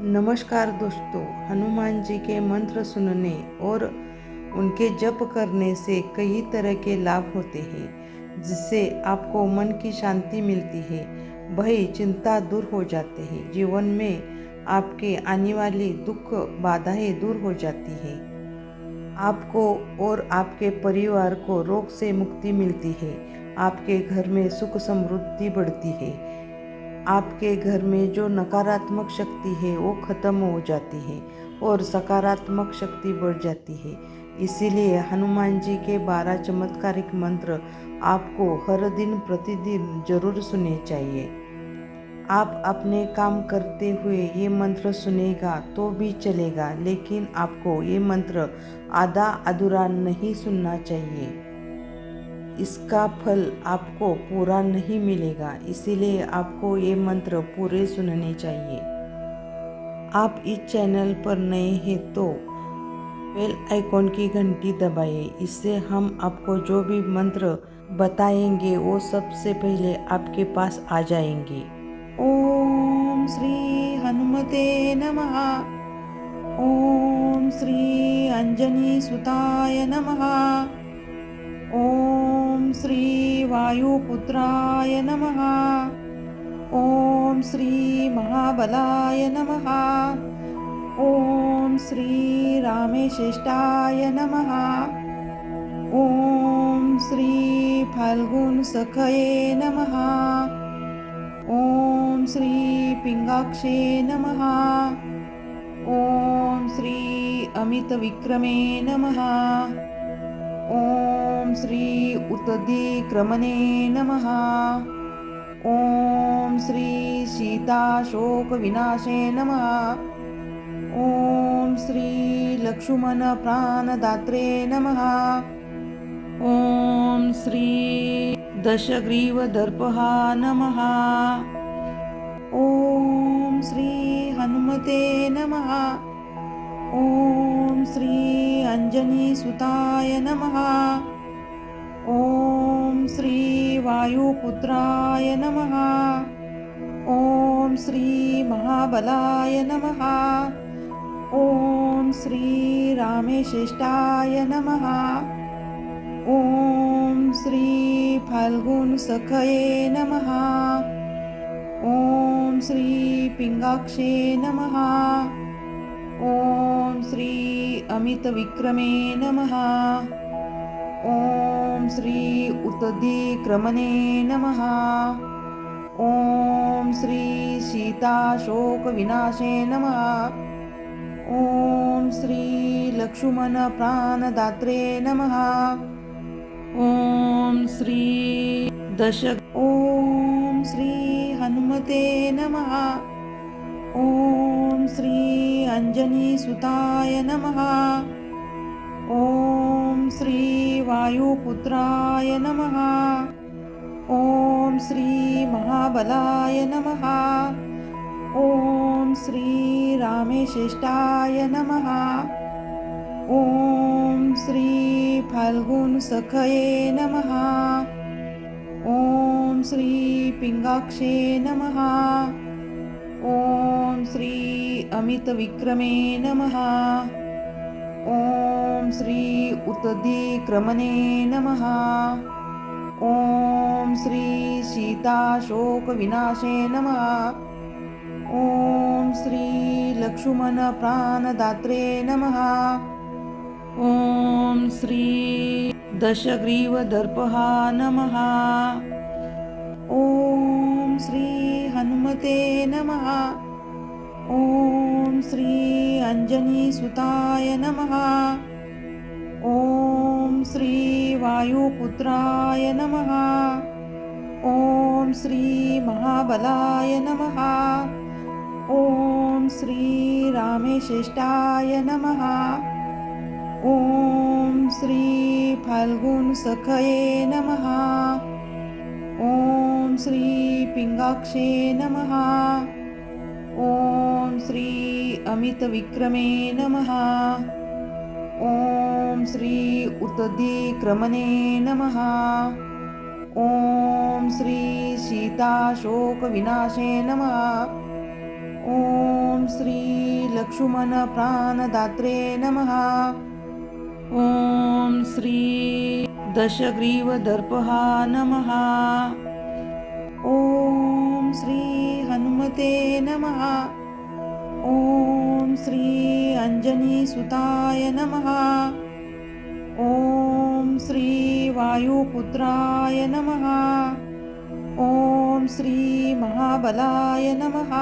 नमस्कार दोस्तों, हनुमान जी के मंत्र सुनने और उनके जप करने से कई तरह के लाभ होते हैं, जिससे आपको मन की शांति मिलती है, भय चिंता दूर हो जाते हैं, जीवन में आपके आने वाली दुख बाधाएं दूर हो जाती है, आपको और आपके परिवार को रोग से मुक्ति मिलती है, आपके घर में सुख समृद्धि बढ़ती है, आपके घर में जो नकारात्मक शक्ति है वो खत्म हो जाती है और सकारात्मक शक्ति बढ़ जाती है। इसीलिए हनुमान जी के 12 चमत्कारिक मंत्र आपको हर दिन प्रतिदिन जरूर सुनने चाहिए। आप अपने काम करते हुए ये मंत्र सुनेगा तो भी चलेगा, लेकिन आपको ये मंत्र आधा अधूरा नहीं सुनना चाहिए। इसका फल आपको पूरा नहीं मिलेगा, इसीलिए आपको ये मंत्र पूरे सुनने चाहिए। आप इस चैनल पर नए हैं तो बेल आइकॉन की घंटी दबाइए, इससे हम आपको जो भी मंत्र बताएंगे वो सबसे पहले आपके पास आ जाएंगे। ओम श्री हनुमते नमः। ओम श्री अंजनी सुताय नमः। ओम श्री वायुपुत्राय नमः। ओम श्री महाबलाय नमः। ओम श्री रामेश्रेष्ठाय नमः। ओम श्री फाल्गुन सखये नमः। ओम श्री पिंगाक्षे नमः। ओम श्री अमित विक्रमे नमः। ओम श्री उत्दिक्रमणे नमः। ओम श्री सीताशोक विनाशे नमः। ओम श्री लक्ष्मण प्राणदात्रे नमः। ओम श्री दशग्रीवदर्पहा नमः। ओम श्री हनुमते नमः। ओम श्री अंजनी सुताय नमः। ओम श्री वायुपुत्राय नमः। ओम श्री महाबलाय नमः। ओम श्री रामेश्रेष्ठाय नमः। ओम श्री फाल्गुन सखये नमः। ओम श्री पिंगाक्षे नमः। ओम श्री अमित विक्रमे नमः। ओम श्री उत्दिक्रमणे नमः। ओम श्री सीताशोक विनाशे नमः। ओम श्री लक्ष्मण प्राणदात्रे नमः। ओम श्री ओम श्री हनुमते नमः। ओम श्री अंजनी सुताय नमः। ओम श्री वायुपुत्राय नमः। ओम श्री महाबलाय नमः। ओम श्री रामेश्रेष्ठाय नमः। ओम श्री फाल्गुन सखये नमः। ओम श्री पिंगाक्षे नमः। ओम श्री अमित विक्रमे नमः। ओम श्री उत्दिक्रमणे नमः। ओम श्री सीताशोक विनाशे नमः। ओम श्री लक्ष्मण प्राणदात्रे नमः। ओम श्री दशग्रीवदर्पहा नमः। ओम श्री हनुमते नमः। ओम श्री अंजनी सुताय नमः। ओम श्री वायुपुत्राय नमः। ओम श्री महाबलाय नमः। ओम श्री रामेश्रेष्ठाय नमः। ओम श्री फाल्गुन सखये नमः। ओम श्री पिंगाक्षे नमः। ओम श्री अमित विक्रमे नमः। ओम श्री उत्दिक्रमणे नमः। ओम श्री सीताशोक विनाशे नमः। ओम श्री लक्ष्मण प्राणदात्रे नमः। ॐ श्री दशग्रीवदर्पहा नमः। ॐ श्री हनुमते नमः। ॐ श्री अंजनीसुताय नमः। ॐ श्री वायुपुत्राय नमः। ॐ श्री महाबलाय नमः।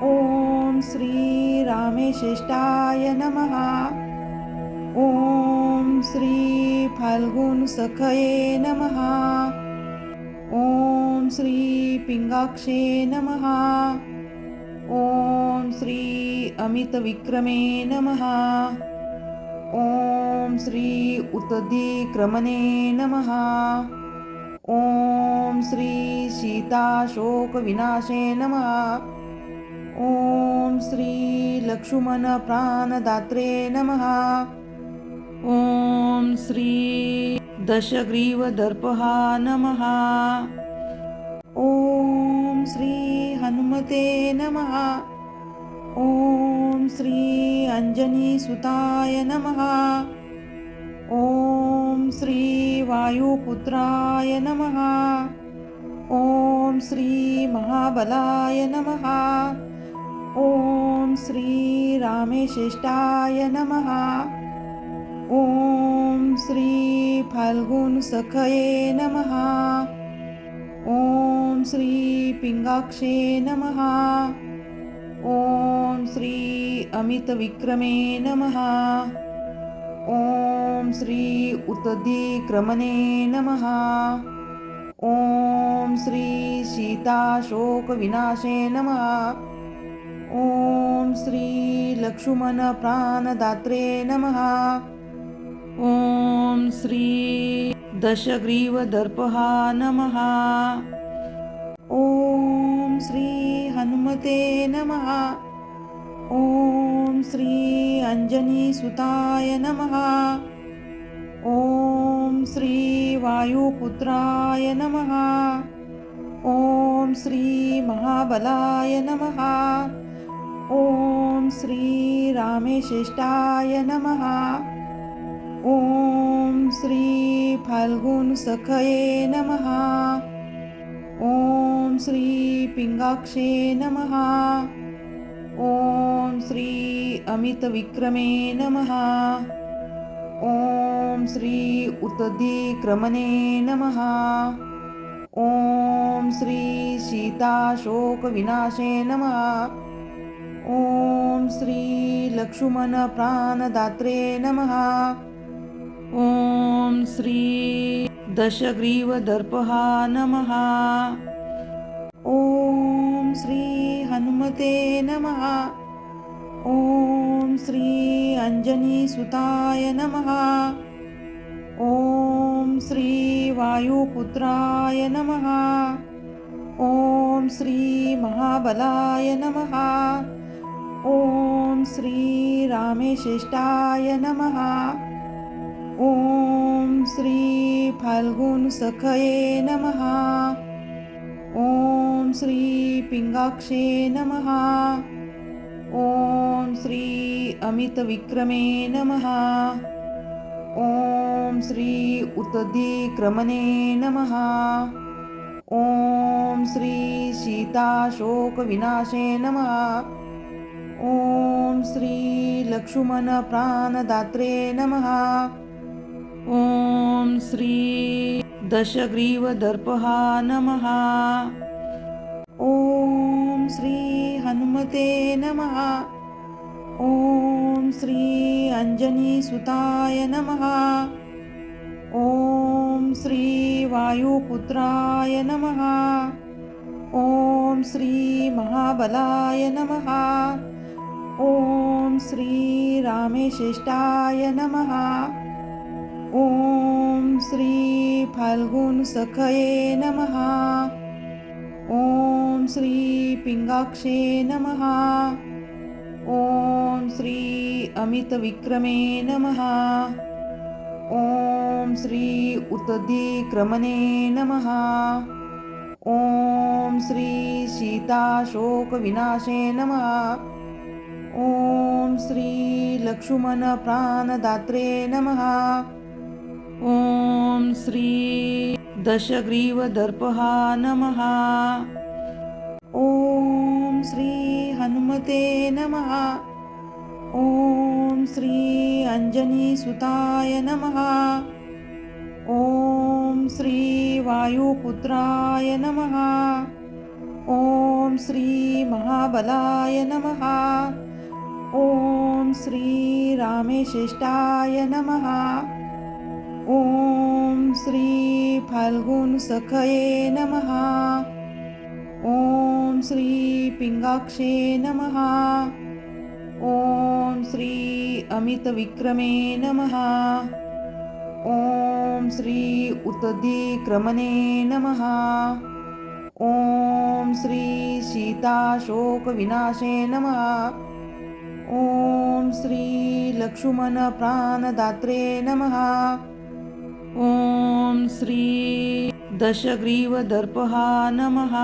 ॐ श्री रामेश्रेष्ठाय नमः। ॐ श्री फाल्गुनसखये नमः। ॐ श्री पिंगाक्षे नमः। ॐ श्री अमितविक्रमे नमः। ॐ श्री उत्तधिक्रमणे नमः। ॐ श्री सीताशोकविनाशे नमः। ॐ श्री लक्ष्मण प्राणदात्रे नमः। ॐ श्री दशग्रीवदर्पहा नमः। ॐ श्री हनुमते नमः। ॐ श्री अंजनीसुताय नमः। ॐ श्री वायुपुत्राय नमः। ॐ श्री महाबलाय नमः। ॐ श्री रामेश्रेष्ठाय नमः। ॐ श्री फाल्गुनसखये नमः। ॐ श्री पिंगाक्षे नमः। ॐ श्री अमितविक्रमे नमः। ॐ श्री उत्तधिक्रमणे नमः। ॐ श्री सीताशोकविनाशे नमः। ॐ श्री लक्ष्मण प्राणदात्रे नमः। ॐ श्री दशग्रीवदर्पहा नमः। ॐ श्री हनुमते नमः। ॐ श्री अंजनीसुताय नमः। ॐ श्री वायुपुत्राय नमः। ॐ श्री महाबलाय नमः। ॐ श्री रामेश्रेष्ठाय नमः। ॐ श्री फाल्गुनसखये नमः। ॐ श्री पिंगाक्षे नमः। ॐ श्री अमितविक्रमे नमः। ॐ श्री उत्तधिक्रमणे नमः। ॐ श्री सीताशोकविनाशे नमः। ॐ श्री लक्ष्मण प्राणदात्रे नमः। ॐ श्री दशग्रीवदर्पहा नमः। ॐ श्री हनुमते नमः। ॐ श्री अंजनीसुताय नमः। ॐ श्री वायुपुत्राय नमः। ॐ श्री महाबलाय नमः। ॐ श्री रामेश्रेष्ठाय नमः। ॐ श्री फाल्गुनसखये नमः। ॐ श्री पिंगाक्षे नमः। ॐ श्री अमितविक्रमे नमः। ॐ श्री उत्तधिक्रमणे नमः। ॐ श्री सीताशोकविनाशे नमः। ॐ श्री लक्ष्मण प्राणदात्रे नमः। ॐ श्री दशग्रीवदर्पहा नमः। ॐ श्री हनुमते नमः। ॐ श्री अंजनीसुताय नमः। ॐ श्री वायुपुत्राय नमः। ॐ श्री महाबलाय नमः। ॐ श्री रामेश्रेष्ठाय नमः। ॐ श्री फाल्गुनसखये नमः। ॐ श्री पिंगाक्षे नमः। ॐ श्री अमितविक्रमे नमः। ॐ श्री उत्तधिक्रमणे नमः। ॐ श्री सीताशोकविनाशे नमः। ओम श्री लक्ष्मण प्राणदात्रे नमः। ओम श्री दशग्रीवदर्पहा नमः। ओम श्री हनुमते नमः। ओम श्री अंजनीसुताय नमः। ओम श्री वायुपुत्राय नमः। ओम श्री महाबलाय नमः। ओम श्री रामेश्रेष्ठाय नमः। ओम श्री फाल्गुन सखये नमः। ओम श्री पिंगाक्षे नमः। ओम श्री अमित विक्रमे नमः। ओम श्री उत्तधिक्रमणे नमः। ओम श्री सीताशोक विनाशे नमः। ओम श्री लक्ष्मण प्राणदात्रे नमः। ओम श्री दशग्रीवदर्पहा नमः।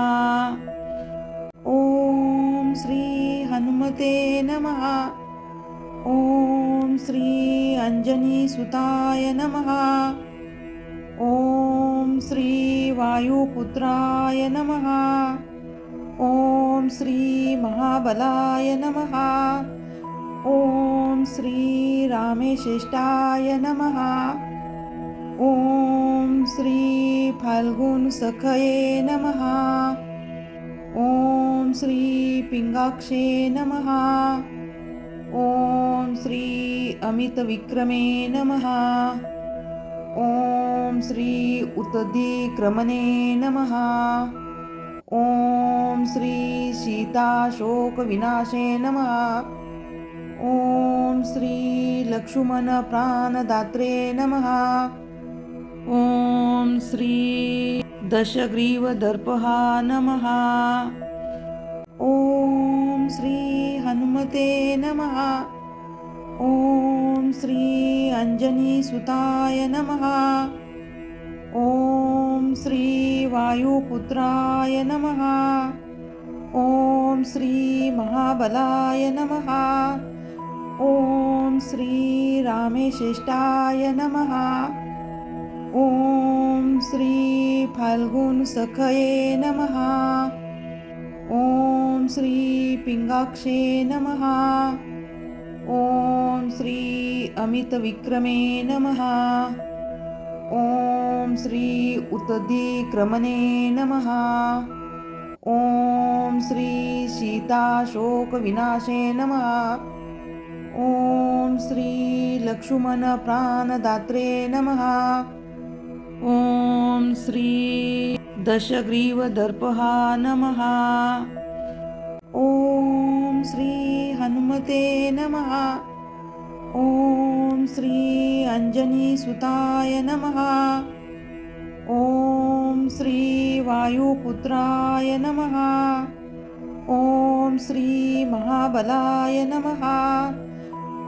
ओम श्री हनुमते नमः। ओम श्री अंजनीसुताय नमः। ओम श्री वायुपुत्राय नमः। ओम श्री महाबलाय नमः। ओम श्री रामेश्रेष्ठाय नमः। ओम श्री फाल्गुन सखये नमः। ओम श्री पिंगाक्षे नमः। ओम श्री अमित विक्रमे नमः। ओम श्री उत्तधिक्रमणे नमः। ओम श्री सीताशोक विनाशे नमः। ओम श्री लक्ष्मण प्राणदात्रे नमः। ओम श्री दशग्रीवदर्पहा नमः। ओम श्री हनुमते नमः। ओम श्री अंजनीसुताय नमः। ओम श्री वायुपुत्राय नमः। ओम श्री महाबलाय नमः। ओम श्री रामेश्रेष्ठाय नमः। ओम श्री फाल्गुन सखये नमः। ओम श्री पिंगाक्षे नमः। ओम श्री अमित विक्रमे नमः। ओम श्री उत्तधिक्रमणे नमः। ओम श्री सीताशोक विनाशे नमः। ओम श्री लक्ष्मण प्राणदात्रे नमः। ओम श्री दशग्रीवदर्पहा नमः। ओम श्री हनुमते नमः। ओम श्री अंजनीसुताय नमः। ओम श्री वायुपुत्राय नमः। ओम श्री महाबलाय नमः।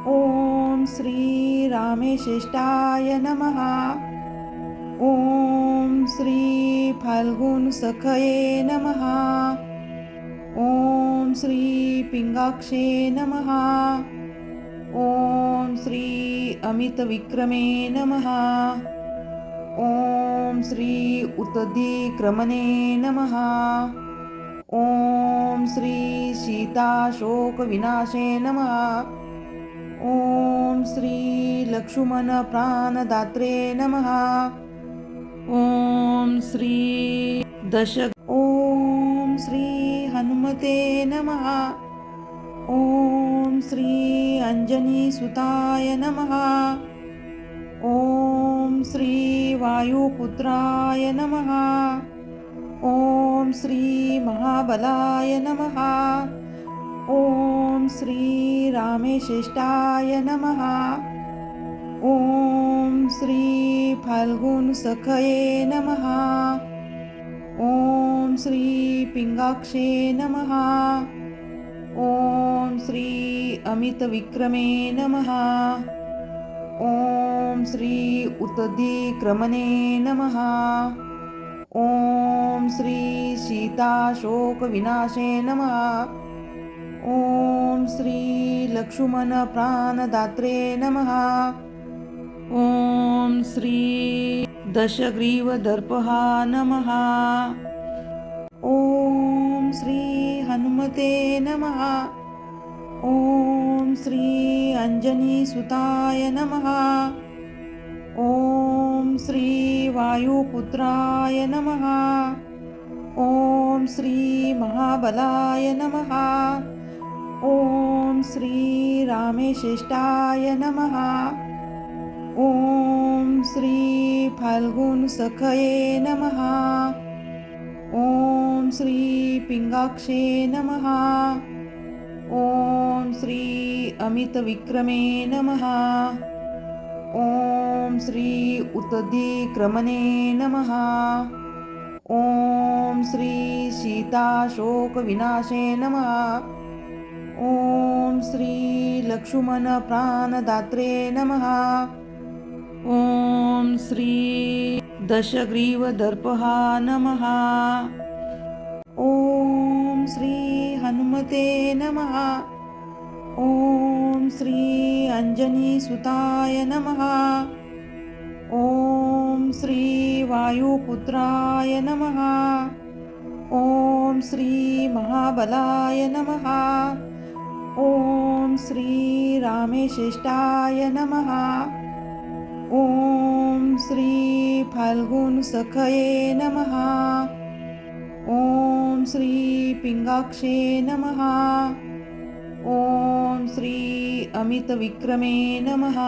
ओम श्री रामेश्रेष्ठाय नमः। ओम श्री फाल्गुन सखये नमः। ओम श्री पिंगाक्षे नमः। ओम श्री अमित विक्रमे नमः। ओम श्री उत्तधिक्रमणे नमः। ओम श्री सीताशोक विनाशे नमः। ओम श्री लक्ष्मण प्राणदात्रे नमः। ओम श्री ओम श्री हनुमते नमः। ओम श्री अंजनीसुताय नमः। ओम श्री वायुपुत्राय नमः। ओम श्री महाबलाय नमः। ओम श्री रामेश्रेष्ठाय नमः। ओम श्री फाल्गुन सखये नमः। ओम श्री पिंगाक्षे नमः। ओम श्री अमित विक्रमे नमः। ओम श्री उत्तधिक्रमणे नमः। ओम श्री सीताशोक विनाशे नमः। ओम श्री लक्ष्मण प्राणदात्रे नमः। ॐ श्री दशग्रीवदर्पहा नमः। ॐ श्री हनुमते नमः। ॐ श्री अंजनीसुताय नमः। ॐ श्री वायुपुत्राय नमः। ॐ श्री महाबलाय नमः। ॐ श्री रामेश्रेष्ठाय नमः। ॐ श्री फाल्गुनसखये नमः। ॐ श्री पिंगाक्षे नमः। ॐ श्री अमितविक्रमे नमः। ॐ श्री उत्तधिक्रमणे नमः। ॐ श्री सीताशोकविनाशे नमः। ॐ श्री लक्ष्मण प्राणदात्रे नमः। ॐ श्री दशग्रीवदर्पहा नमः। ॐ श्री हनुमते नमः। ॐ श्री अंजनीसुताय नमः। ॐ श्री वायुपुत्राय नमः। ॐ श्री महाबलाय नमः। ॐ श्री रामेश्रेष्ठाय नमः। ॐ श्री फाल्गुनसखये नमः। ॐ श्री पिंगाक्षे नमः। ॐ श्री अमितविक्रमे नमः।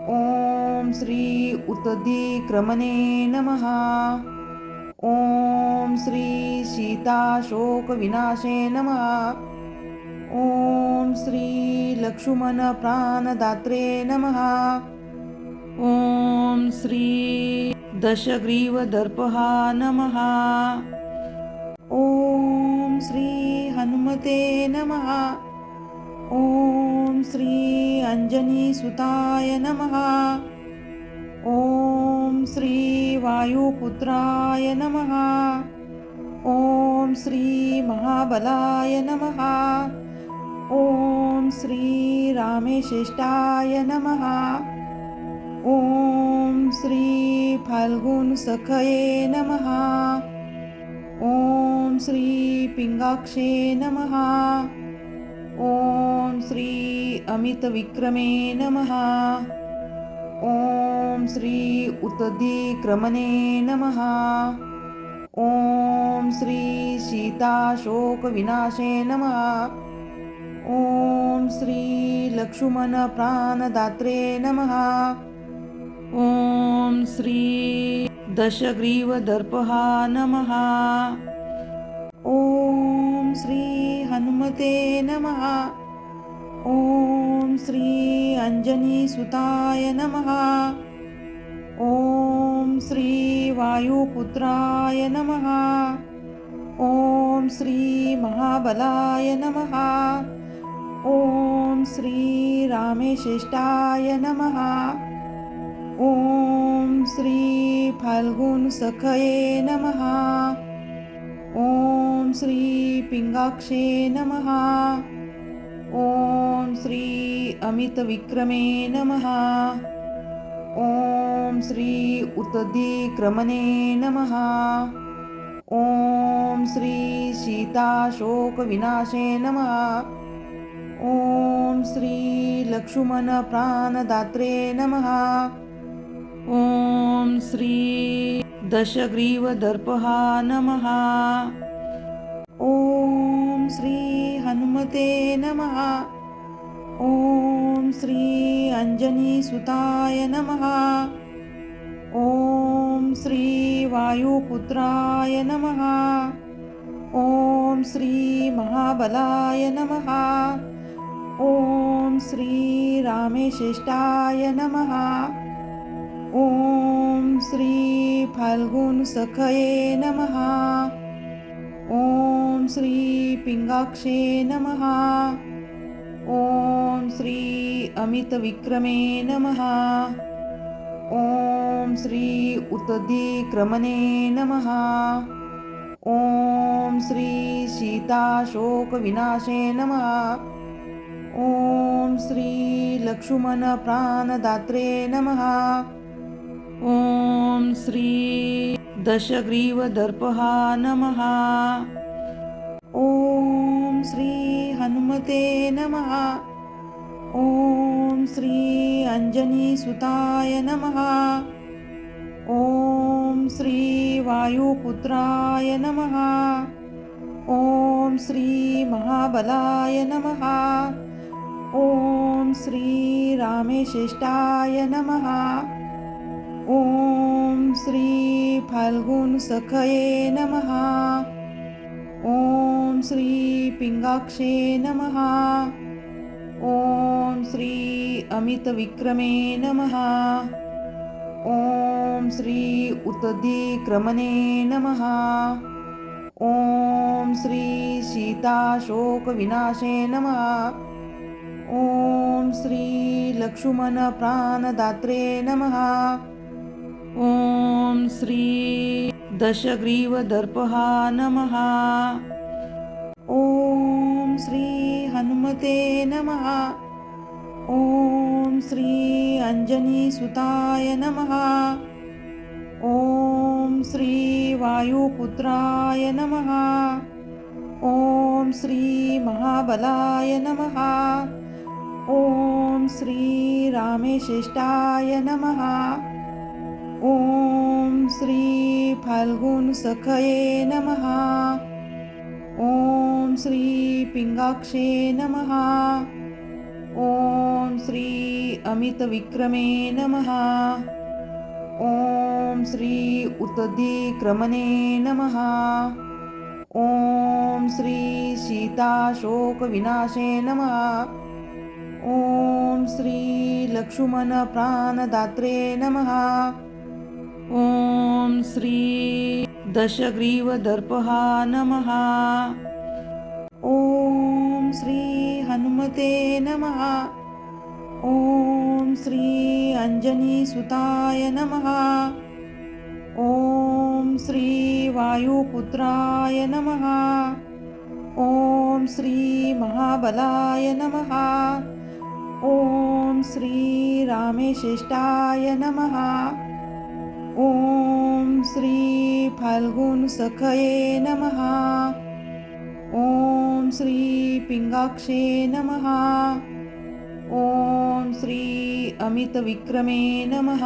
ॐ श्री उत्तधिक्रमणे नमः। ॐ श्री सीताशोकविनाशे नमः। ॐ श्री लक्ष्मण प्राणदात्रे नमः। ॐ श्री दशग्रीवदर्पहा नमः। ॐ श्री हनुमते नमः। ॐ श्री अंजनीसुताय नमः। ॐ श्री वायुपुत्राय नमः। ॐ श्री महाबलाय नमः। ॐ श्री रामेश्रेष्ठाय नमः। ॐ श्री फाल्गुनसखये नमः। ॐ श्री पिंगाक्षे नमः। ॐ श्री अमितविक्रमे नमः। ॐ श्री उत्तधिक्रमणे नमः। ॐ श्री सीताशोकविनाशे नमः। ॐ श्री लक्ष्मण प्राणदात्रे नमः। ॐ श्री दशग्रीवदर्पहा नमः। ॐ श्री हनुमते नमः। ॐ श्री अंजनीसुताय नमः। ॐ श्री वायुपुत्राय नमः। ॐ श्री महाबलाय नमः। ॐ श्री रामेश्रेष्ठाय नमः। ॐ श्री फाल्गुनसखये नमः। ॐ श्री पिंगाक्षे नमः। ॐ श्री अमितविक्रमे नमः। ॐ श्री उत्तधिक्रमणे नमः। ॐ श्री सीताशोकविनाशे नमः। ॐ श्री लक्ष्मण प्राणदात्रे नमः। ॐ श्री दशग्रीवदर्पहा नमः। ॐ श्री हनुमते नमः। ॐ श्री अंजनीसुताय नमः। ॐ श्री वायुपुत्राय नमः। ॐ श्री महाबलाय नमः। ॐ श्री रामेश्रेष्ठाय नमः। ॐ श्री फाल्गुनसखये नमः। ॐ श्री पिंगाक्षे नमः। ॐ श्री अमितविक्रमे नमः। ॐ श्री उत्तधिक्रमणे नमः। ॐ श्री सीताशोकविनाशे नमः। श्री लक्ष्मण प्राणदात्रे नमः। ॐ श्री दशग्रीवदर्पः नमः। ॐ श्री हनुमते नमः। ॐ श्री अंजनीसुताय नमः। ॐ श्री वायुपुत्राय नमः। ॐ श्री महाबलाय नमः। ॐ श्री रामेश्रेष्ठाय नमः। ॐ श्री फाल्गुनसखये नमः। ॐ श्री पिंगाक्षे नमः। ॐ श्री अमितविक्रमे नमः। ॐ श्री उत्तदिक्रमणे नमः। ॐ श्री सीताशोकविनाशे नमः। ॐ श्री लक्ष्मण प्राणदात्रे नमः। ॐ श्री दशग्रीवदर्पः नमः। ॐ श्री हनुमते नमः। ॐ श्री अंजनीसुताय नमः। ॐ श्री वायुपुत्राय नमः। ॐ श्री महाबलाय नमः। ॐ श्री रामेश्रेष्ठाय नमः। ॐ श्री फाल्गुनसखये नमः। ॐ श्री पिंगाक्षे नमः। ॐ श्री अमितविक्रमे नमः। ॐ श्री उत्तदिक्रमणे नमः। ॐ श्री सीताशोकविनाशे नमः। ॐ श्री लक्ष्मण प्राणदात्रे नमः। ॐ श्री दशग्रीवदर्पः नमः। ॐ श्री हनुमते नमः। ॐ श्री अंजनीसुताय नमः। ॐ श्री वायुपुत्राय नमः। ॐ श्री महाबलाय नमः। ॐ श्री रामेश्रेष्ठाय नमः। ॐ श्री फाल्गुनसखये नमः। ॐ श्री पिंगाक्षे नमः। ॐ श्री अमितविक्रमे नमः।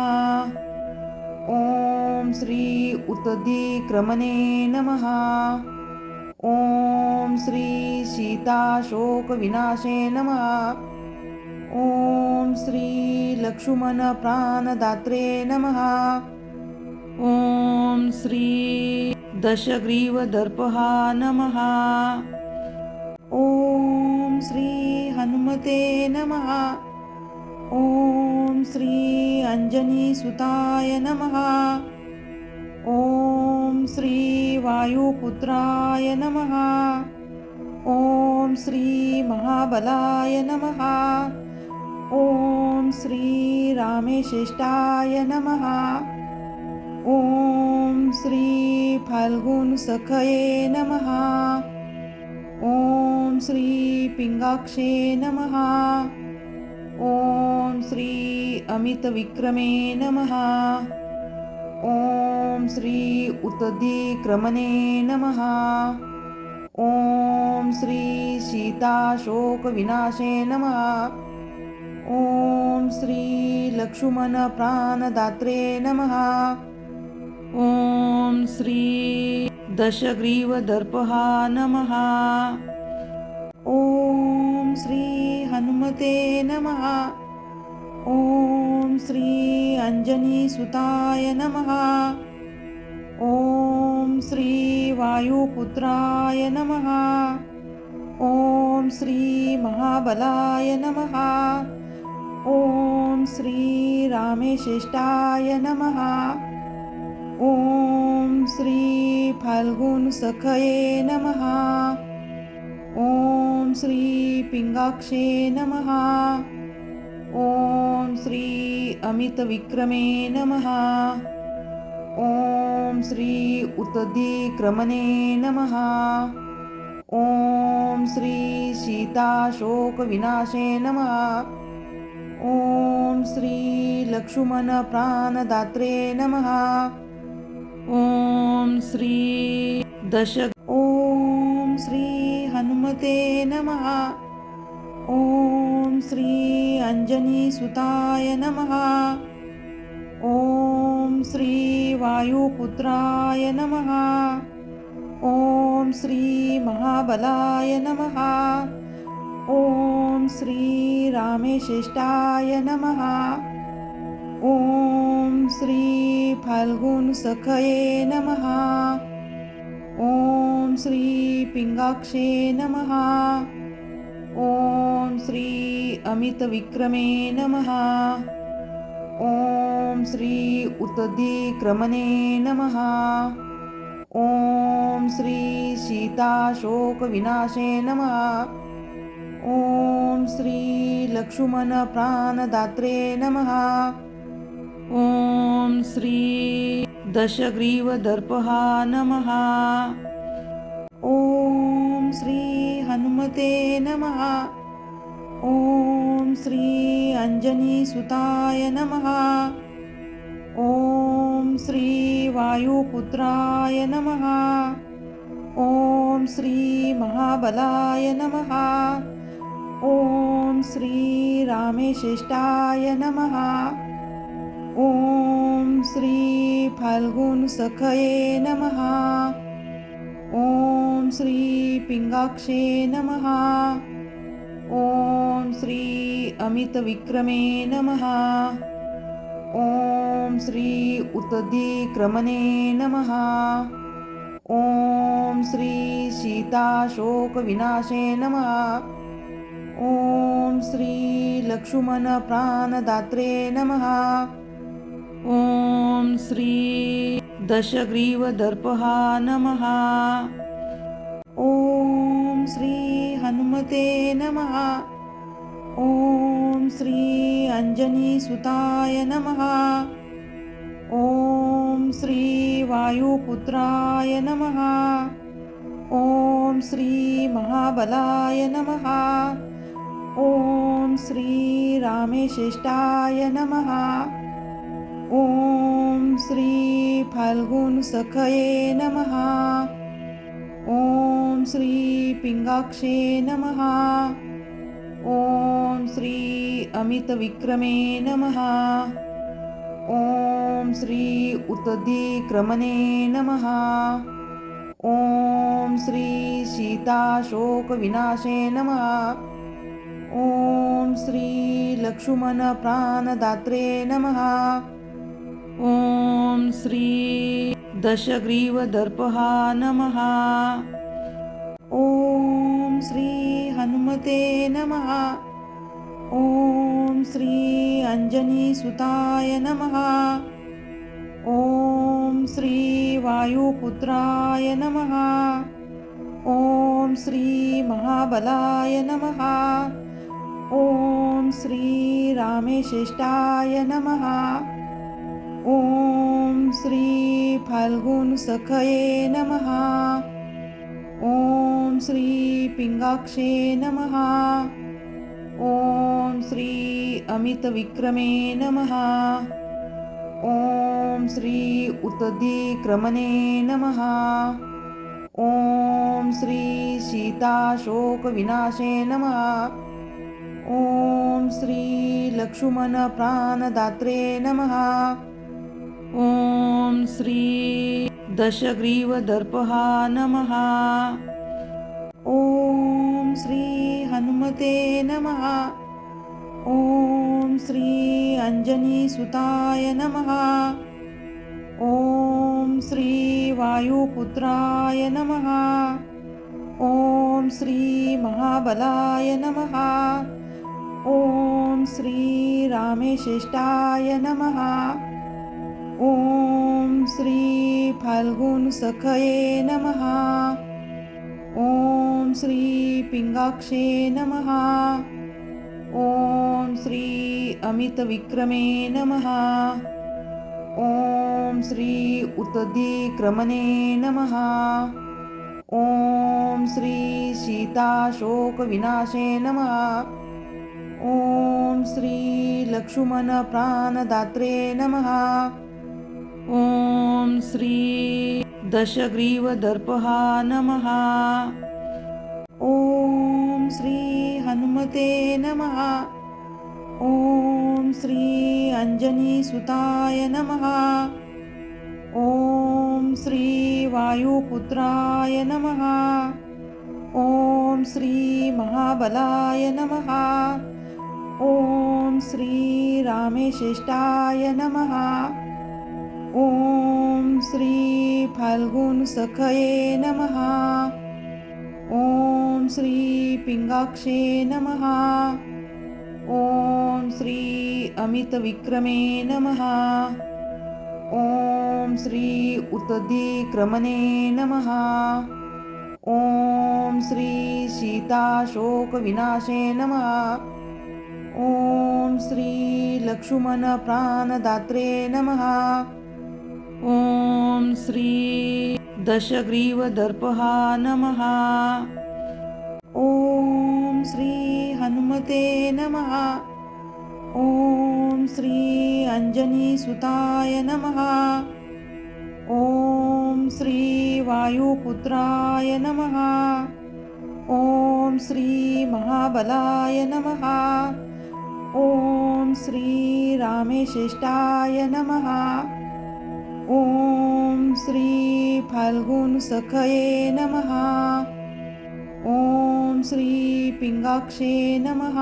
ॐ श्री उत्तदिक्रमणे नमः। ॐ श्री सीताशोकविनाशे नमः। ॐ श्री लक्ष्मण प्राणदात्रे नमः। ॐ श्री दशग्रीवदर्पः नमः। ॐ श्री हनुमते नमः। ॐ श्री अंजनीसुताय नमः। ॐ श्री वायुपुत्राय नमः। ॐ श्री महाबलाय नमः। ॐ श्री रामेश्रेष्ठाय नमः। ॐ श्री फाल्गुनसखये नमः। ॐ श्री पिंगाक्षे नमः। ॐ श्री अमितविक्रमे नमः। ॐ श्री उत्तदिक्रमणे नमः। ॐ श्री सीताशोकविनाशे नमः। ॐ श्री लक्ष्मण प्राणदात्रे नमः। ॐ श्री दशग्रीवदर्पः नमः। ॐ श्री हनुमते नमः। ॐ श्री अंजनीसुताय नमः। ॐ श्री वायुपुत्राय नमः। ॐ श्री महाबलाय नमः। ॐ श्री रामेश्रेष्ठाय नमः। ॐ श्री फाल्गुनसखये नमः। ॐ श्री पिंगाक्षे नमः। ॐ श्री अमितविक्रमे नमः। ॐ श्री उत्तदिक्रमणे नमः। ॐ श्री सीताशोकविनाशे नमः। ॐ श्री लक्ष्मणप्राणदात्रे नमः। ॐ श्री ॐ श्री हनुमते नमः। ॐ श्री अंजनीसुताय नमः। ॐ श्री वायुपुत्राय नमः। ॐ श्री महाबलाय नमः। ॐ श्री रामेश्रेष्ठाय नमः। ॐ श्री फाल्गुनसखये नमः। ॐ श्री पिंगाक्षे नमः। ॐ श्री अमितविक्रमे नमः। ॐ श्री उत्तदिक्रमणे नमः। ॐ श्री सीताशोकविनाशे नमः। ॐ श्री लक्ष्मणप्राणदात्रे नमः। ॐ श्री दशग्रीवदर्पहा नमः। ॐ श्री हनुमते नमः। ॐ श्री अंजनीसुताय नमः। ॐ श्री वायुपुत्राय नमः। ॐ श्री महाबलाय नमः। ॐ श्री रामेश्रेष्ठाय नमः। ॐ श्री फाल्गुनसखये नमः। ॐ श्री पिंगाक्षे नमः। ॐ श्री अमितविक्रमे नमः। ॐ श्री उत्तदिक्रमणे नमः। ॐ श्री सीताशोकविनाशे नमः। ॐ श्री लक्ष्मणप्राणदात्रे नमः। ॐ श्री दशग्रीवदर्पहा नमः। ॐ श्री हनुमते नमः। ॐ श्री अंजनीसुताय नमः। ॐ श्री वायुपुत्राय नमः। ॐ श्री महाबलाय नमः। ॐ श्री रामेश्रेष्ठाय नमः। ॐ श्री फाल्गुनसखये नमः। ॐ श्री पिंगाक्षे नमः। ॐ श्री अमितविक्रमे नमः। ॐ श्री उत्तदिक्रमणे नमः। ॐ श्री सीताशोकविनाशे नमः। ॐ श्री लक्ष्मणप्राणदात्रे नमः। ॐ श्री दशग्रीवदर्पहा नमः। ॐ श्री हनुमते नमः। ॐ श्री अंजनीसुताय नमः। ॐ श्री वायुपुत्राय नमः। ॐ श्री महाबलाय नमः। ॐ श्री रामेश्रेष्ठाय नमः। ॐ श्री फाल्गुनसखये नमः। ॐ श्री पिंगाक्षे नमः। ॐ श्री अमितविक्रमे नमः। ॐ श्री उत्तदिक्रमणे नमः। ॐ श्री सीताशोकविनाशे नमः। ॐ श्री लक्ष्मणप्राणदात्रे नमः। ॐ श्री दशग्रीवदर्पहा नमः। ॐ श्री हनुमते नमः। ॐ श्री अंजनीसुताय नमः। ॐ श्री वायुपुत्राय नमः। ॐ श्री महाबलाय नमः। ॐ श्री रामेश्रेष्ठाय नमः। ॐ श्री फाल्गुनसखये नमः। ॐ श्री पिंगाक्षे नमः। ॐ श्री अमितविक्रमे नमः। ॐ श्री उत्तदिक्रमणे नमः। ॐ श्री सीताशोकविनाशे नमः। ॐ श्री लक्ष्मणप्राणदात्रे नमः। ॐ श्री दशग्रीवदर्पहा नमः। ॐ श्री हनुमते नमः। ॐ श्री अंजनीसुताय नमः। ॐ श्री वायुपुत्राय नमः। ॐ श्री महाबलाय नमः। ॐ श्री रामेश्रेष्ठाय नमः। ॐ श्री फाल्गुनसखये नमः। ॐ श्री पिंगाक्षे नमः। ॐ श्री अमितविक्रमे नमः। ॐ श्री उत्तरादिक्रमणे नमः। ॐ श्री सीताशोकविनाशे नमः। ॐ श्री लक्ष्मणप्राणदात्रे नमः। ॐ श्री दशग्रीवदर्पहा नमः। ॐ श्री हनुमते नमः। ॐ श्री अंजनीसुताय नमः। ॐ श्री वायुपुत्राय नमः। ॐ श्री महाबलाय नमः। ॐ श्री रामेश्रेष्ठाय नमः। ॐ श्री फाल्गुनसखये नमः। ॐ श्री पिंगाक्षे नमः।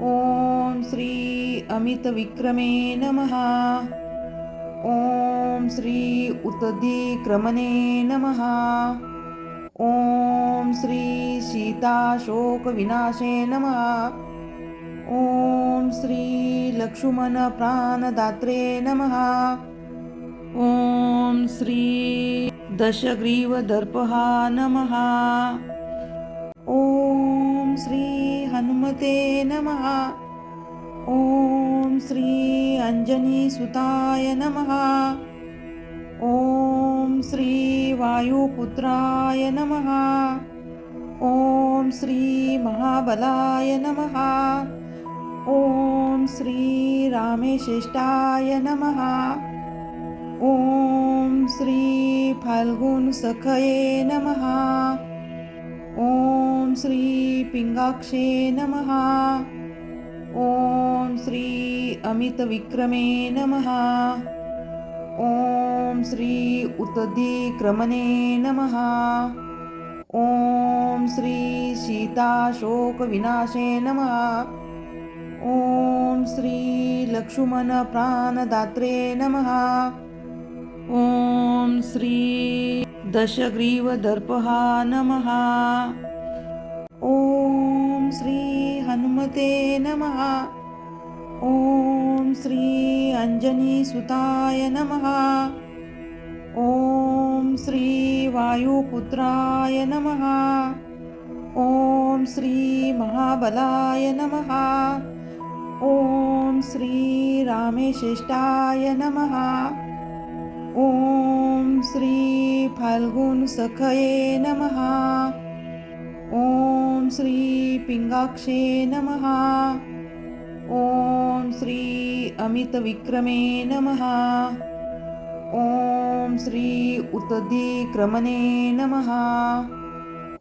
ॐ श्री अमितविक्रमे नमः। ॐ श्री उत्तरादिक्रमणे नमः। ॐ श्री सीताशोकविनाशे नमः। ॐ श्री लक्ष्मणप्राणदात्रे नमः। ॐ श्री दशग्रीवदर्पहा नमः। ॐ श्री हनुमते नमः। ॐ श्री अंजनीसुताय नमः। ॐ श्री वायुपुत्राय नमः। ॐ श्री महाबलाय नमः। ॐ श्री रामेश्रेष्ठाय नमः। ॐ श्री फाल्गुनसखये नमः। ॐ श्री पिंगाक्षे नमः। ॐ श्री अमितविक्रमे नमः। ॐ श्री उत्तरादिक्रमणे नमः। ॐ श्री सीताशोकविनाशे नमः। ॐ श्री लक्ष्मणप्राणदात्रे नमः। ॐ श्री दशग्रीवदर्पहा नमः। ॐ श्री हनुमते नमः। ॐ श्री अंजनीसुताय नमः। ॐ श्री वायुपुत्राय नमः। ॐ श्री महाबलाय नमः। ॐ श्री रामेश्रेष्ठाय नमः। ॐ श्री फाल्गुनसखये नमः। ॐ श्री पिंगाक्षे नमः। ॐ श्री अमितविक्रमे नमः। ॐ श्री उत्तरादिक्रमणे नमः।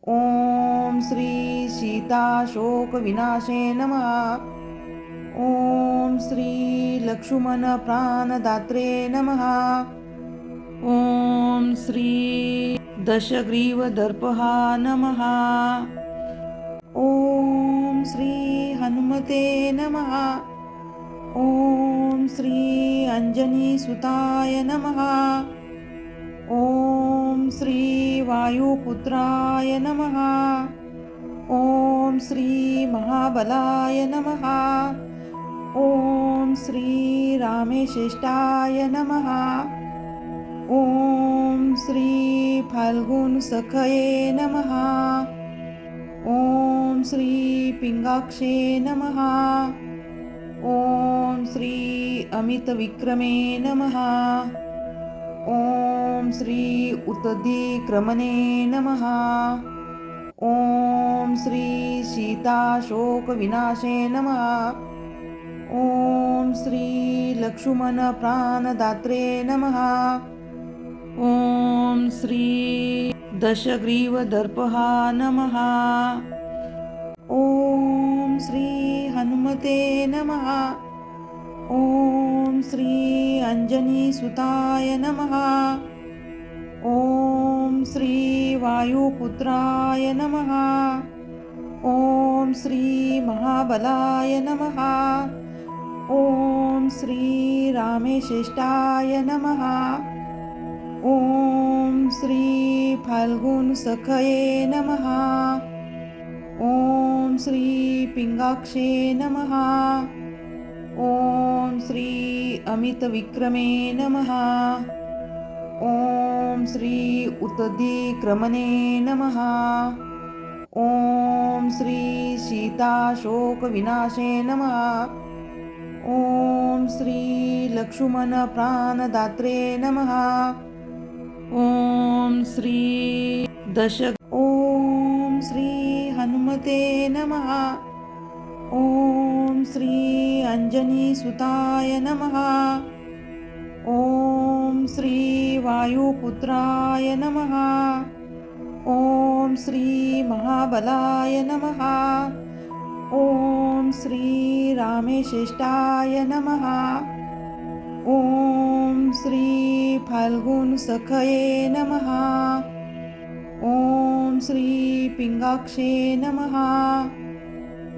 ॐ श्री सीताशोकविनाशे नमः। ॐ श्री लक्ष्मणप्राणदात्रे नमः। ॐ श्री दशग्रीवदर्पहा नमः। ॐ श्री हनुमते नमः। ॐ श्री अंजनीसुताय नमः। ॐ श्री वायुपुत्राय नमः। ॐ श्री महाबलाय नमः। ॐ श्री रामेश्रेष्ठाय नमः। ॐ श्री फाल्गुनसखये नमः। ॐ श्री पिंगाक्षे नमः। ॐ श्री अमितविक्रमे नमः। ॐ श्री उत्तदिक्रमणे नमः। ॐ श्री सीताशोकविनाशे नमः। ॐ श्री लक्ष्मणप्राणदात्रे नमः। ॐ श्री दशग्रीवदर्पहा नमः। ॐ श्री हनुमते नमः। ॐ श्री अंजनीसुताय नमः। ॐ श्री वायुपुत्राय नमः। ॐ श्री महाबलाय नमः। ॐ श्री रामेश्रेष्ठाय नमः। ॐ श्री फाल्गुनसखये नमः। ॐ श्री पिंगाक्षे नमः। ॐ श्री अमितविक्रमे नमः। ॐ श्री उत्तदिक्रमणे नमः। ॐ श्री सीताशोकविनाशे नमः। ॐ श्री लक्ष्मणप्राणदात्रे नमः। ॐ श्री ॐ श्री हनुमते नमः। ॐ श्री अंजनीसुताय नमः। ॐ श्री वायुपुत्राय नमः। ॐ श्री महाबलाय नमः। ॐ श्री रामेश्रेष्ठाय नमः। ॐ श्री फाल्गुनसखये नमः। ॐ श्री पिंगाक्षे नमः।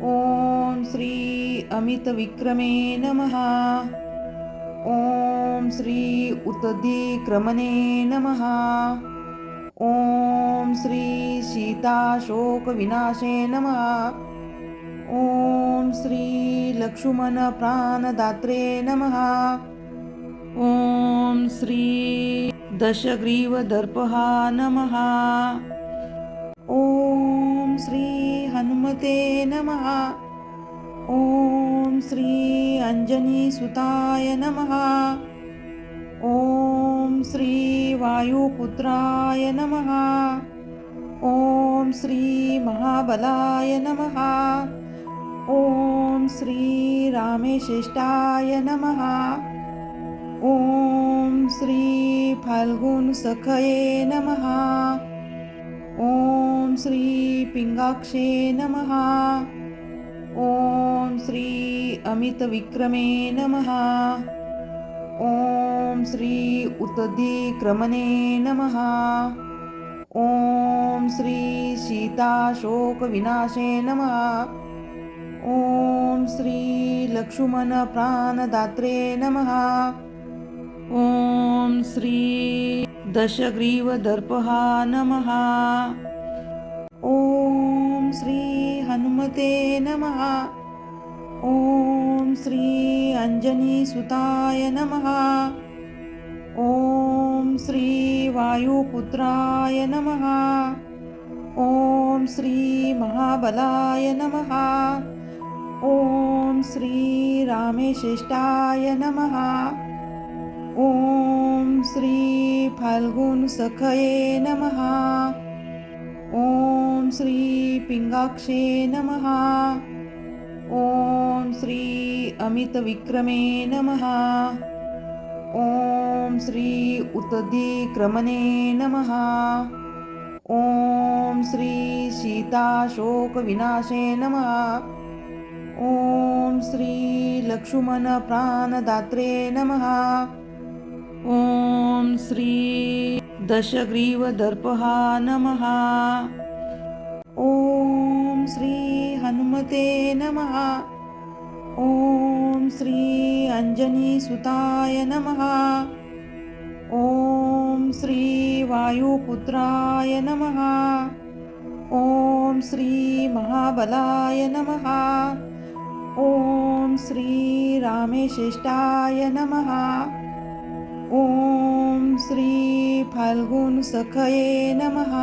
ॐ श्री अमितविक्रमे नमः। ॐ श्री उत्तदिक्रमणे नमः। ॐ श्री सीताशोकविनाशे नमः। ॐ श्री लक्ष्मणप्राणदात्रे नमः। ॐ श्री दशग्रीवदर्पहा नमः। ॐ श्री हनुमते नमः। ॐ श्री अंजनीसुताय नमः। ॐ श्री वायुपुत्राय नमः। ॐ श्री महाबलाय नमः। ॐ श्री रामेश्रेष्ठाय नमः। ॐ श्री फाल्गुनसखये नमः। ॐ श्री पिंगाक्षे नमः। ॐ श्री अमितविक्रमे नमः। ॐ श्री उत्तदिक्रमणे नमः। ॐ श्री सीताशोकविनाशे नमः। ॐ श्री लक्ष्मणप्राणदात्रे नमः। ॐ श्री दशग्रीवदर्पहा नमः। ॐ श्री हनुमते नमः। ॐ श्री अंजनीसुताय नमः। ॐ श्री वायुपुत्राय नमः। ॐ श्री महाबलाय नमः। ॐ श्री रामेश्रेष्ठाय नमः। ॐ श्री फाल्गुनसखये नमः। ॐ श्री पिंगाक्षे नमः। ॐ श्री अमितविक्रमे नमः। ॐ श्री उत्तदिक्रमणे नमः। ॐ श्री सीताशोकविनाशे नमः। ॐ श्री लक्ष्मणप्राणदात्रे नमः। ॐ श्री दशग्रीवदर्पहा नमः। ॐ श्री हनुमते नमः। ॐ श्री अंजनीसुताय नमः। ॐ श्री वायुपुत्राय नमः। ॐ श्री महाबलाय नमः। ॐ श्री रामेश्रेष्ठाय नमः। ॐ श्री फाल्गुनसखये नमः।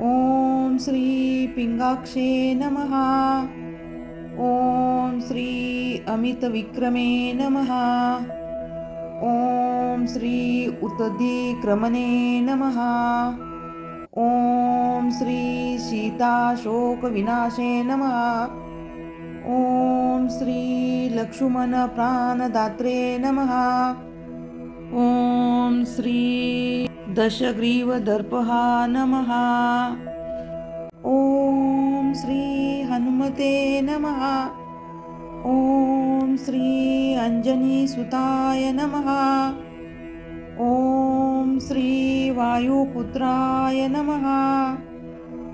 ॐ श्री पिंगाक्षे नमः। ॐ श्री अमितविक्रमे नमः। ॐ श्री उत्तदिक्रमणे नमः। ॐ श्री सीताशोकविनाशे नमः। ॐ श्री लक्ष्मणप्राणदात्रे नमः। ॐ श्री दशग्रीवदर्पः नमः। ॐ श्री हनुमते नमः। ॐ श्री अंजनीसुताय नमः। ॐ श्री वायुपुत्राय नमः।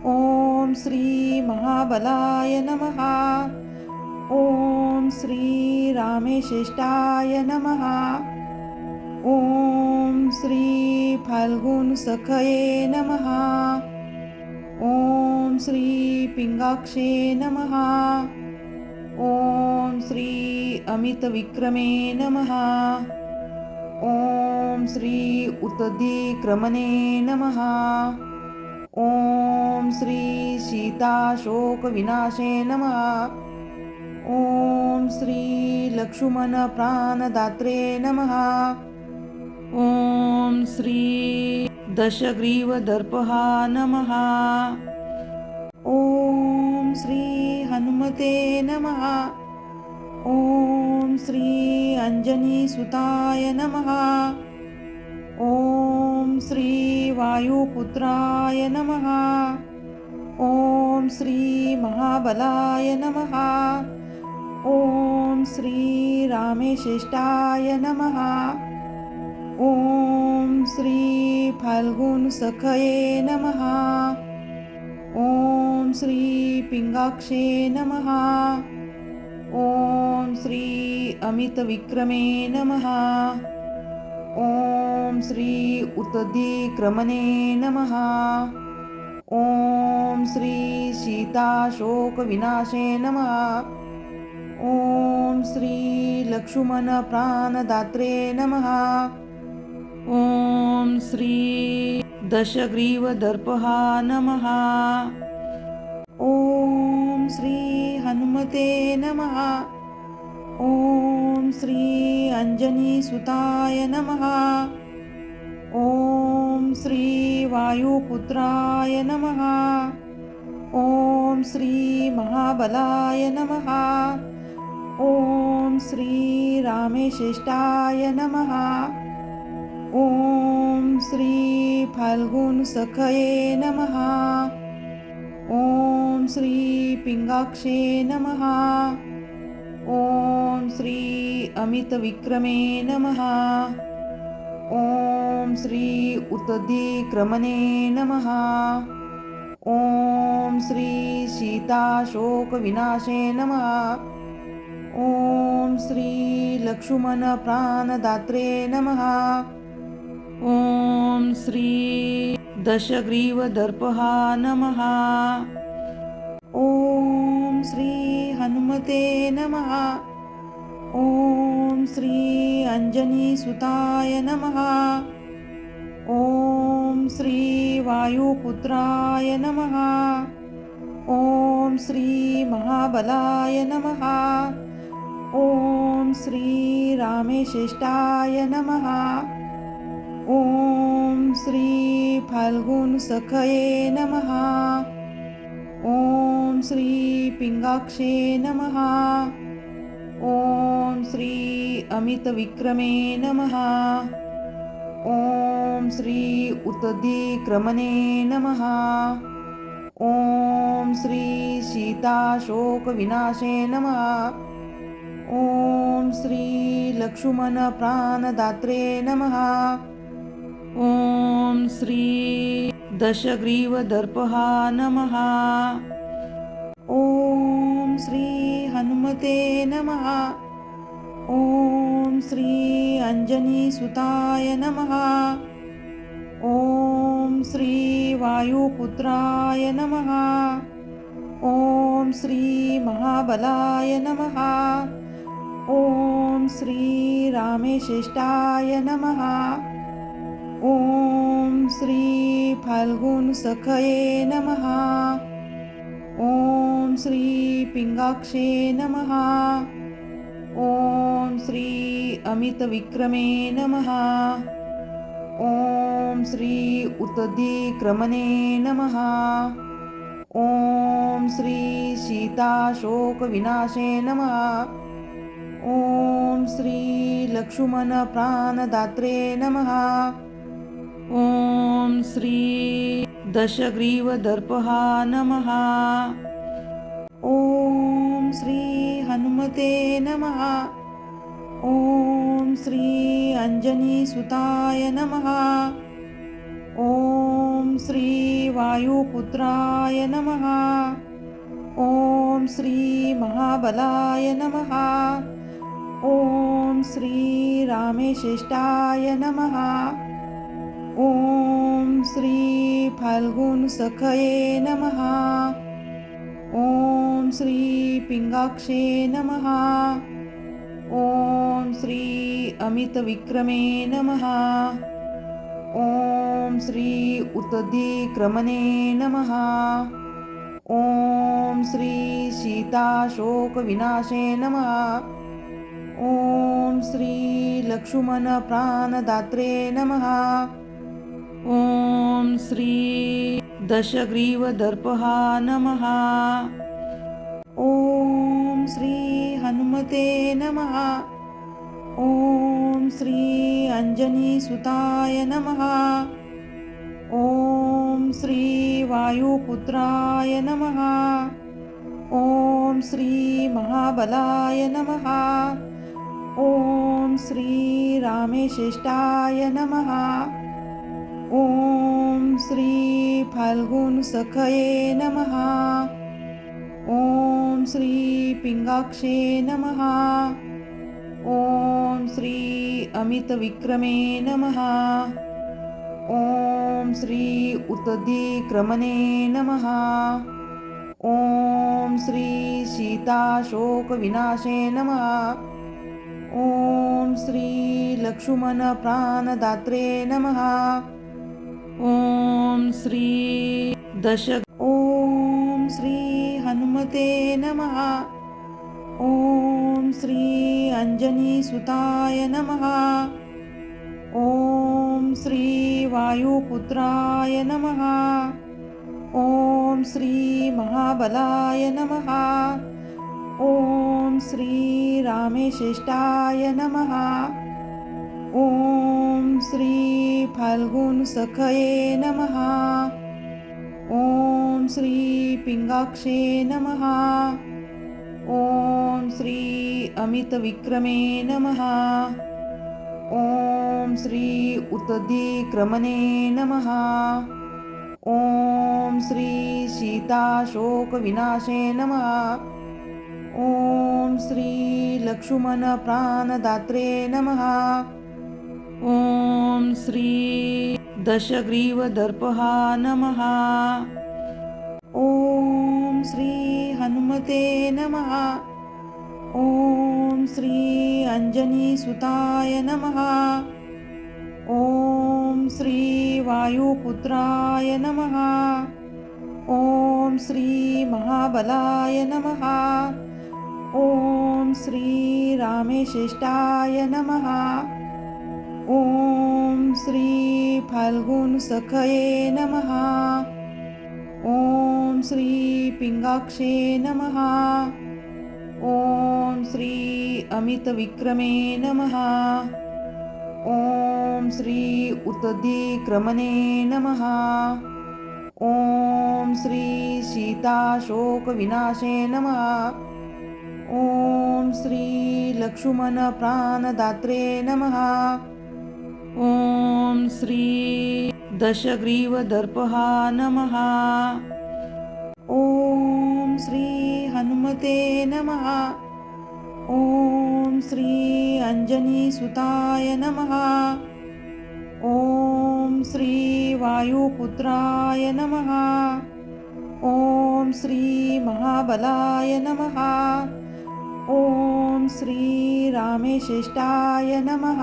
ॐ श्री महाबलाय नमः। ॐ श्री रामेश्रेष्ठाय नमः। ॐ श्री फाल्गुनसखये नमः। ॐ श्री पिंगाक्षे नमः। ॐ श्री अमितविक्रमे नमः। ॐ श्री उत्तदिक्रमणे नमः। ॐ श्री सीताशोकविनाशे नमः। ॐ श्री लक्ष्मणप्राणदात्रे नमः। ॐ श्री दशग्रीवदर्पः नमः। ॐ श्री हनुमते नमः। ॐ श्री अंजनीसुताय नमः। ॐ श्री वायुपुत्राय नमः। ॐ श्री महाबलाय नमः। ॐ श्री रामेश्रेष्ठाय नमः। ॐ श्री फाल्गुनसखये नमः। ॐ श्री पिंगाक्षे नमः। ॐ श्री अमितविक्रमे नमः। ॐ श्री उत्तदिक्रमणे नमः। ॐ श्री सीताशोकविनाशे नमः। ॐ श्री लक्ष्मणप्राणदात्रे नमः। ॐ श्री दशग्रीवदर्पः नमः। ॐ श्री हनुमते नमः। ॐ श्री अंजनीसुताय नमः। ॐ श्री वायुपुत्राय नमः। ॐ श्री महाबलाय नमः। ॐ श्री रामेश्रेष्ठाय नमः। ॐ श्री फाल्गुनसखये नमः। ॐ श्री पिंगाक्षे नमः। ॐ श्री अमितविक्रमे नमः। ॐ श्री उत्तदिक्रमणे नमः। ॐ श्री सीताशोकविनाशे नमः। ॐ श्री लक्ष्मणप्राणदात्रे नमः। ॐ श्री दशग्रीवदर्पः नमः। ॐ श्री हनुमते नमः। ॐ श्री अंजनीसुताय नमः। ॐ श्री वायुपुत्राय नमः। ॐ श्री महाबलाय नमः। ॐ श्री रामेश्रेष्ठाय नमः। ॐ श्री फाल्गुनसखये नमः। ॐ श्री पिंगाक्षे नमः। ॐ श्री अमितविक्रमे नमः। ॐ श्री उत्तदिक्रमणे नमः। ॐ श्री सीताशोकविनाशे नमः। ॐ श्री लक्ष्मणप्राणदात्रे नमः। ॐ श्री दशग्रीवदर्पः नमः। ॐ श्री हनुमते नमः। ॐ श्री अंजनीसुताय नमः। ॐ श्री वायुपुत्राय नमः। ॐ श्री महाबलाय नमः। ॐ श्री रामेश्रेष्ठाय नमः। ॐ श्री फाल्गुनसखये नमः। ॐ श्री पिंगाक्षे नमः। ॐ श्री अमितविक्रमे नमः। ॐ श्री उतदिक्रमणे नमः। ॐ श्री सीताशोकविनाशे नमः। ॐ श्री लक्ष्मणप्राणदात्रे नमः। ॐ श्री दशग्रीवदर्पहा नमः। ॐ श्री हनुमते नमः। ॐ श्री अंजनीसुताय नमः। ॐ श्री वायुपुत्राय नमः। ॐ श्री महाबलाय नमः। ॐ श्री रामेश्रेष्ठाय नमः। ॐ श्री फाल्गुनसखये नमः। ॐ श्री पिंगाक्षे नमः। ॐ श्री अमितविक्रमे नमः। ॐ श्री उतदिक्रमणे नमः। ॐ श्री सीताशोकविनाशे नमः। ॐ श्री लक्ष्मणप्राणदात्रे नमः। ॐ श्री दशग्रीवदर्पहा नमः। ॐ श्री हनुमते नमः। ॐ श्री अंजनीसुताय नमः। ॐ श्री वायुपुत्राय नमः। ॐ श्री महाबलाय नमः। ॐ श्री रामेश्रेष्ठाय नमः। ॐ श्री फाल्गुनसखये नमः। ॐ श्री पिंगाक्षे नमः। ॐ श्री अमितविक्रमे नमः। ॐ श्री उतदिक्रमणे नमः। ॐ श्री सीताशोकविनाशे नमः। ॐ श्री लक्ष्मणप्राणदात्रे नमः। ॐ श्री ॐ श्री हनुमते नमः। ॐ श्री अंजनीसुताय नमः। ॐ श्री वायुपुत्राय नमः। ॐ श्री महाबलाय नमः। ॐ श्री रामेश्रेष्ठाय नमः। ॐ श्री फाल्गुनसखये नमः। ॐ श्री पिंगाक्षे नमः। ॐ श्री अमितविक्रमे नमः। ॐ श्री उतदिक्रमणे नमः। ॐ श्री सीताशोकविनाशे नमः। ॐ श्री लक्ष्मणप्राणदात्रे नमः। ॐ श्री दशग्रीवदर्पहा नमः। ॐ श्री हनुमते नमः। ॐ श्री अंजनीसुताय नमः। ॐ श्री वायुपुत्राय नमः। ॐ श्री महाबलाय नमः। ॐ श्री रामेश्रेष्ठाय नमः। ॐ श्री फाल्गुनसखये नमः। ॐ श्री पिंगाक्षे नमः। ॐ श्री अमितविक्रमे नमः। ॐ श्री उतदिक्रमणे नमः। ॐ श्री सीताशोकविनाशे नमः। ॐ श्री लक्ष्मणप्राणदात्रे नमः। ॐ श्री दशग्रीवदर्पहा नमः। ॐ श्री हनुमते नमः। ॐ श्री अंजनीसुताय नमः। ॐ श्री वायुपुत्राय नमः। ॐ श्री महाबलाय नमः। ॐ श्री रामेश्रेष्ठाय नमः।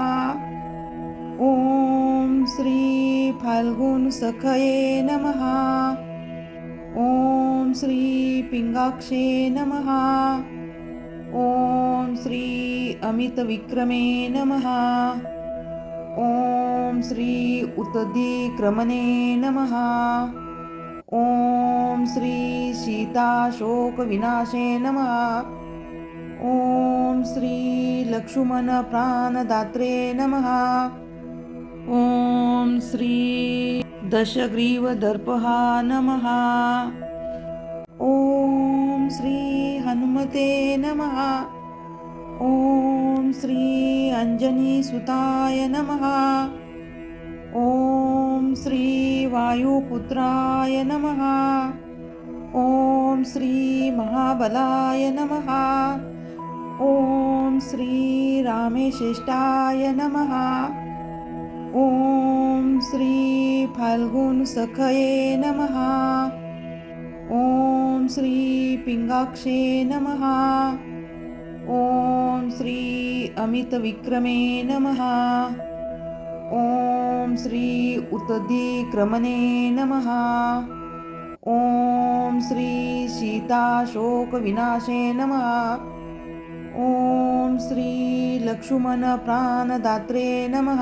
ॐ श्री फाल्गुनसखये नमः। ॐ श्री पिंगाक्षे नमः। ॐ श्री अमितविक्रमे नमः। ॐ श्री उत्तरीक्रमणे नमः। ॐ श्री सीताशोकविनाशे नमः। ॐ श्री लक्ष्मणप्राणदात्रे नमः। ॐ श्री दशग्रीवदर्पहा नमः। ॐ श्री हनुमते नमः। ॐ श्री अंजनीसुताय नमः। ॐ श्री वायुपुत्राय नमः। ॐ श्री महाबलाय नमः। ॐ श्री रामेश्रेष्ठाय नमः। ॐ श्री फाल्गुनसखये नमः। ॐ श्री पिंगाक्षे नमः। ॐ श्री अमितविक्रमे नमः। ॐ श्री उत्तरीक्रमणे नमः। ॐ श्री सीताशोकविनाशे नमः। ॐ श्री लक्ष्मणप्राणदात्रे नमः।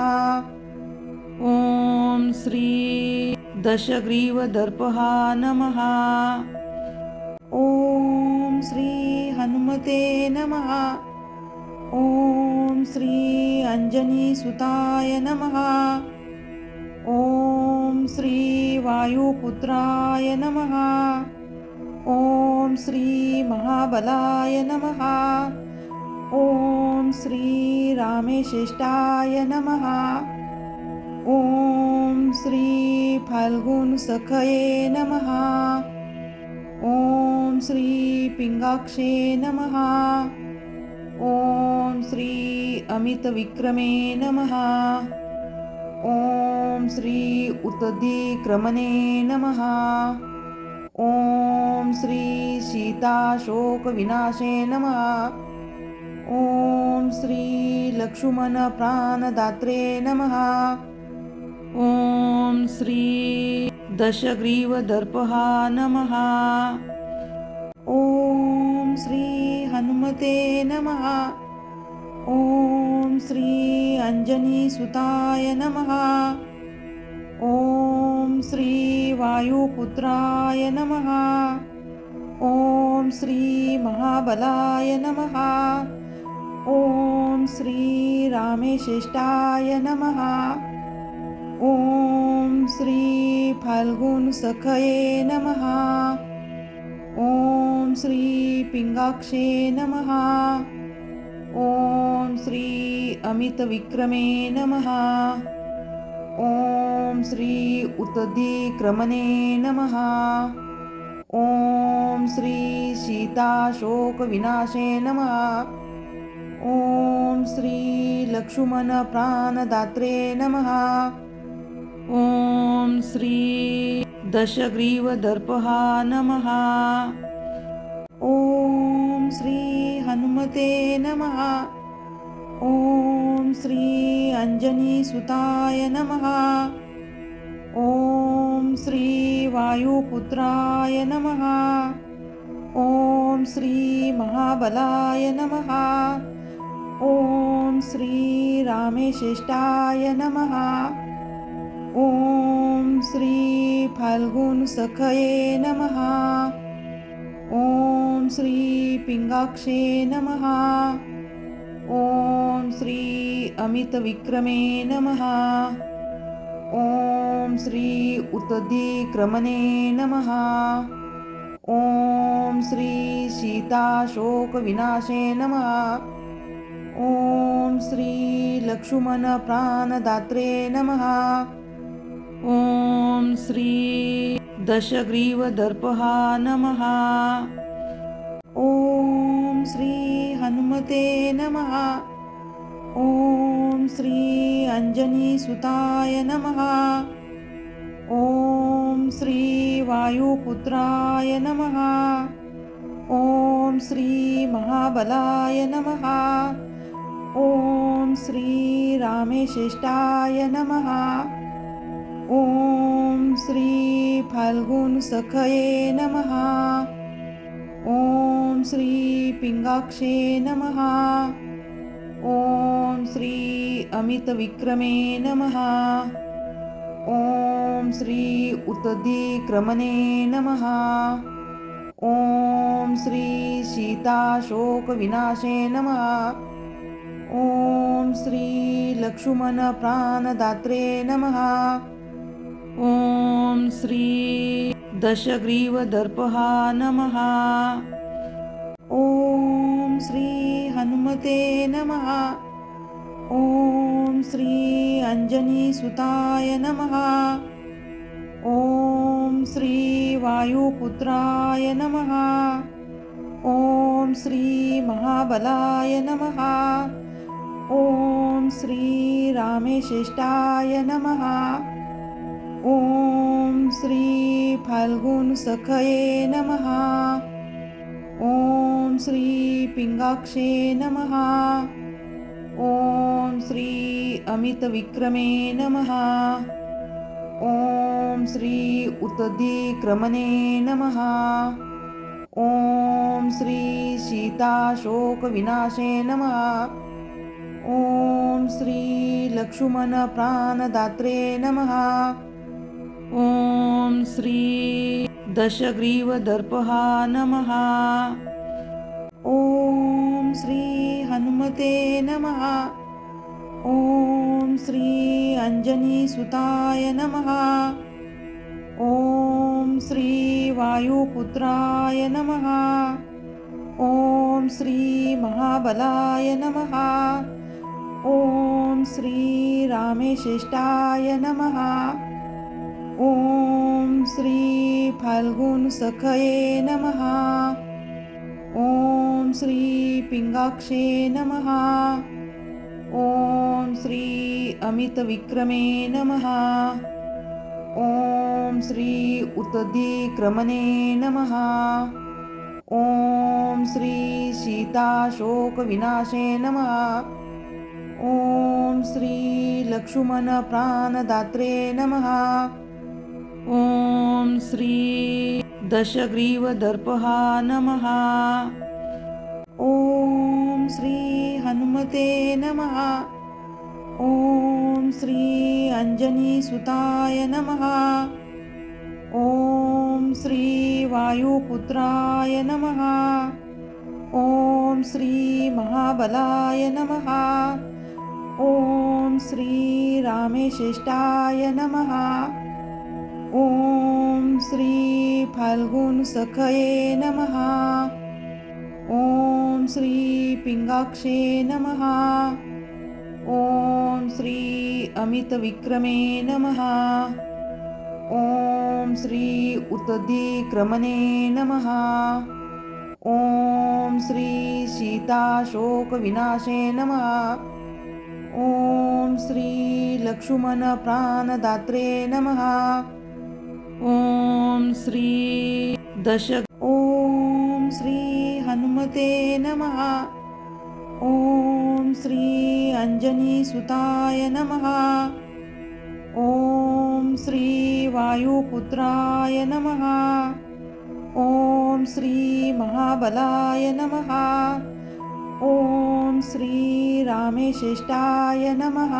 ॐ श्री दशग्रीवदर्पहा नमः। ॐ श्री हनुमते नमः। ॐ श्री अंजनीसुताय नमः। ॐ श्री वायुपुत्राय नमः। ॐ श्री महाबलाय नमः। ॐ श्री रामेश्रेष्ठाय नमः। ॐ श्री फाल्गुनसखये नमः। ॐ श्री पिंगाक्षे नमः। ॐ श्री अमितविक्रमे नमः। ॐ श्री उत्तरीक्रमणे नमः। ॐ श्री सीताशोकविनाशे नमः। ॐ श्री लक्ष्मणप्राणदात्रे नमः। ॐ श्री दशग्रीवदर्पहा नमः। ॐ श्री हनुमते नमः। ॐ श्री अंजनीसुताय नमः। ॐ श्री वायुपुत्राय नमः। ॐ श्री महाबलाय नमः। ॐ श्री रामेश्रेष्ठाय नमः। ॐ श्री फाल्गुनसखये नमः। ॐ श्री पिंगाक्षे नमः। ॐ श्री अमितविक्रमे नमः। ॐ श्री उत्तरीक्रमणे नमः। ॐ श्री सीताशोकविनाशे नमः। ॐ श्री लक्ष्मणप्राणदात्रे नमः। ॐ श्री दशग्रीवदर्पहा नमः। ॐ श्री हनुमते नमः। ॐ श्री अंजनीसुताय नमः। ॐ श्री वायुपुत्राय नमः। ॐ श्री महाबलाय नमः। ॐ श्री रामेश्रेष्ठाय नमः। ॐ श्री फाल्गुनसखये नमः। ॐ श्री पिंगाक्षे नमः। ॐ श्री अमितविक्रमे नमः। ॐ श्री उत्तरीक्रमणे नमः। ॐ श्री सीताशोकविनाशे नमः। ॐ श्री लक्ष्मणप्राणदात्रे नमः। ॐ श्री दशग्रीवदर्पहा नमः। ॐ श्री हनुमते नमः। ॐ श्री अंजनीसुताय नमः। ॐ श्री वायुपुत्राय नमः। ॐ श्री महाबलाय नमः। ॐ श्री रामेश्रेष्ठाय नमः। ॐ श्री फाल्गुनसखये नमः। ॐ श्री पिंगाक्षे नमः। ॐ श्री अमितविक्रमे नमः। ॐ श्री उत्तधिक्रमणे नमः। ॐ श्री सीताशोकविनाशे नमः। ॐ श्री लक्ष्मणप्राणदात्रे नमः। ॐ श्री दशग्रीवदर्पः नमः। ॐ श्री हनुमते नमः। ॐ श्री अंजनीसुताय नमः। ॐ श्री वायुपुत्राय नमः। ॐ श्री महाबलाय नमः। ॐ श्री रामेश्रेष्ठाय नमः। ॐ श्री फाल्गुनसखये नमः। ॐ श्री पिंगाक्षे नमः। ॐ श्री अमितविक्रमे नमः। ॐ श्री उत्तधिक्रमणे नमः। ॐ श्री सीताशोकविनाशे नमः। ॐ श्री लक्ष्मणप्राणदात्रे नमः। ॐ श्री दशग्रीवदर्पः नमः। ॐ श्री हनुमते नमः। ॐ श्री अंजनीसुताय नमः। ॐ श्री वायुपुत्राय नमः। ॐ श्री महाबलाय नमः। ॐ श्री रामेश्रेष्ठाय नमः। ॐ श्री फाल्गुनसखये नमः। ॐ श्री पिंगाक्षे नमः। ॐ श्री अमितविक्रमे नमः। ॐ श्री उत्तधिक्रमणे नमः। ॐ श्री सीताशोकविनाशे नमः। ॐ श्री लक्ष्मणप्राणदात्रे नमः। ॐ श्री दशग्रीवदर्पः नमः। ॐ श्री हनुमते नमः। ॐ श्री अंजनीसुताय नमः। ॐ श्री वायुपुत्राय नमः। ॐ श्री महाबलाय नमः। ॐ श्री रामेश्रेष्ठाय नमः। ॐ श्री फाल्गुनसखये नमः। ॐ श्री पिंगाक्षे नमः। ॐ श्री अमितविक्रमे नमः। ॐ श्री उत्तधिक्रमणे नमः। ॐ श्री सीताशोकविनाशे नमः। ॐ श्री लक्ष्मणप्राणदात्रे नमः। ॐ श्री ॐ श्री हनुमते नमः। ॐ श्री अंजनीसुताय नमः। ॐ श्री वायुपुत्राय नमः। ॐ श्री महाबलाय नमः। ॐ श्री रामेश्रेष्ठाय नमः।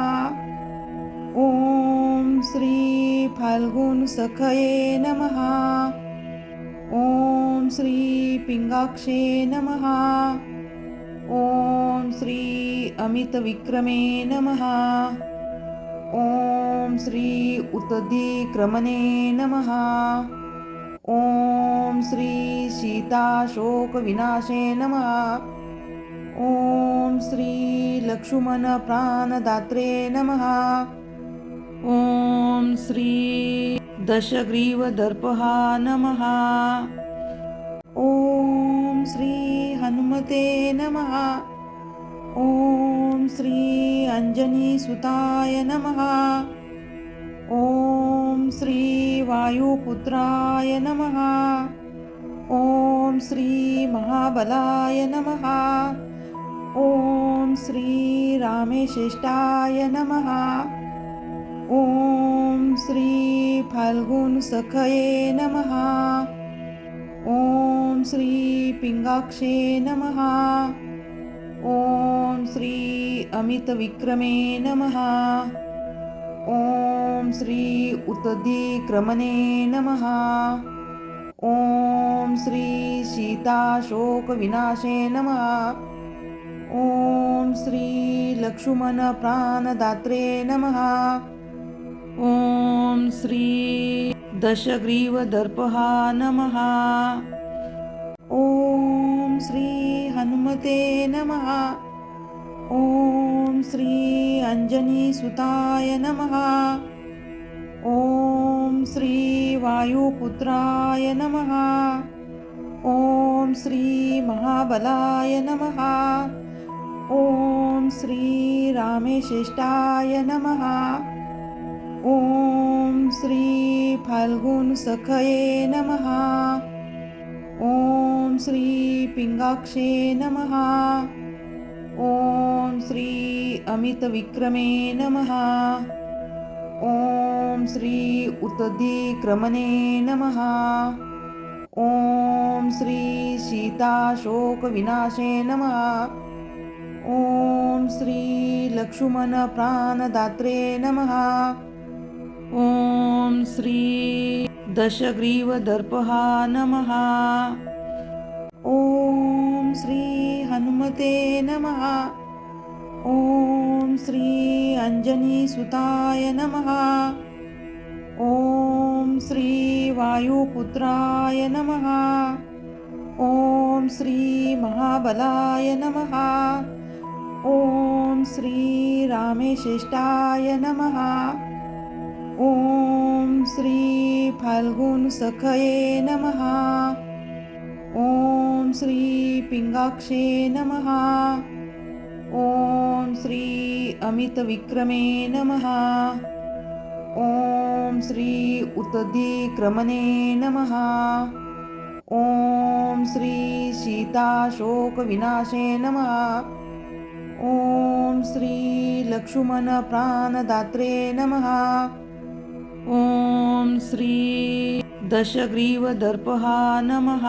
ॐ श्री फाल्गुनसखये नमः। ॐ श्री पिंगाक्षे नमः। ॐ श्री अमितविक्रमे नमः। ॐ श्री उत्तधिक्रमणे नमः। ॐ श्री सीताशोकविनाशे नमः। ॐ श्री लक्ष्मणप्राणदात्रे नमः। ॐ श्री दशग्रीवदर्पः नमः। ॐ श्री हनुमते नमः। ॐ श्री अंजनीसुताय नमः। ॐ श्री वायुपुत्राय नमः। ॐ श्री महाबलाय नमः। ॐ श्री रामेश्रेष्ठाय नमः। ॐ श्री फाल्गुनसखये नमः। ॐ श्री पिङ्गाक्षे नमः। ॐ श्री अमितविक्रमे नमः। ॐ श्री उत्तधिक्रमणे नमः। ॐ श्री सीताशोकविनाशे नमः। ॐ श्री लक्ष्मणप्राणदात्रे नमः। ॐ श्री दशग्रीवदर्पः नमः। ॐ श्री हनुमते नमः। ॐ श्री अंजनीसुताय नमः। ॐ श्री वायुपुत्राय नमः। ॐ श्री महाबलाय नमः। ॐ श्री रामेश्रेष्ठाय नमः। ॐ श्री फाल्गुनसखये नमः। ॐ श्री पिङ्गाक्षे नमः। ॐ श्री अमितविक्रमे नमः। ॐ श्री उत्तधिक्रमणे नमः। ॐ श्री सीताशोकविनाशे नमः। ॐ श्री लक्ष्मणप्राणदात्रे नमः। ॐ श्री दशग्रीवदर्पः नमः। ॐ श्री हनुमते नमः। ॐ श्री अंजनीसुताय नमः। ॐ श्री वायुपुत्राय नमः। ॐ श्री महाबलाय नमः। ॐ श्री रामेश्रेष्ठाय नमः। ॐ श्री फाल्गुनसखये नमः। ॐ श्री पिङ्गाक्षे नमः। ॐ श्री अमितविक्रमे नमः। ॐ श्री उत्तधिक्रमणे नमः। ॐ श्री सीताशोकविनाशे नमः। ॐ श्री लक्ष्मणप्राणदात्रे नमः। ॐ श्री दशग्रीवदर्पः नमः।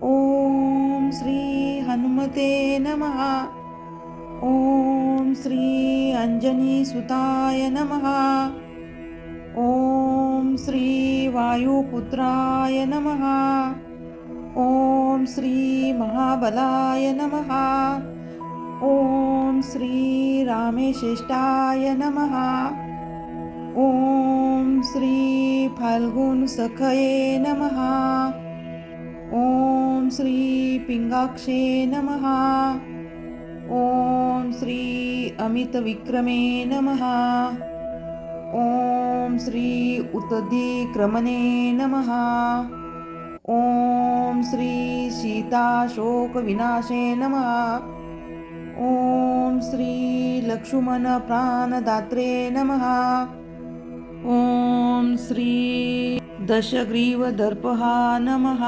ॐ श्री हनुमते नमः। ॐ श्री अंजनीसुताय नमः। ॐ श्री वायुपुत्राय नमः। ॐ श्री महाबलाय नमः। ॐ श्री रामेश्रेष्ठाय नमः। ॐ श्री फाल्गुनसखये नमः। ॐ श्री पिङ्गाक्षे नमः। ॐ श्री अमितविक्रमे नमः। ॐ श्री उत्तधिक्रमणे नमः। ॐ श्री सीताशोकविनाशे नमः। ॐ श्री लक्ष्मणप्राणदात्रे नमः। ॐ श्री दशग्रीवदर्पः नमः।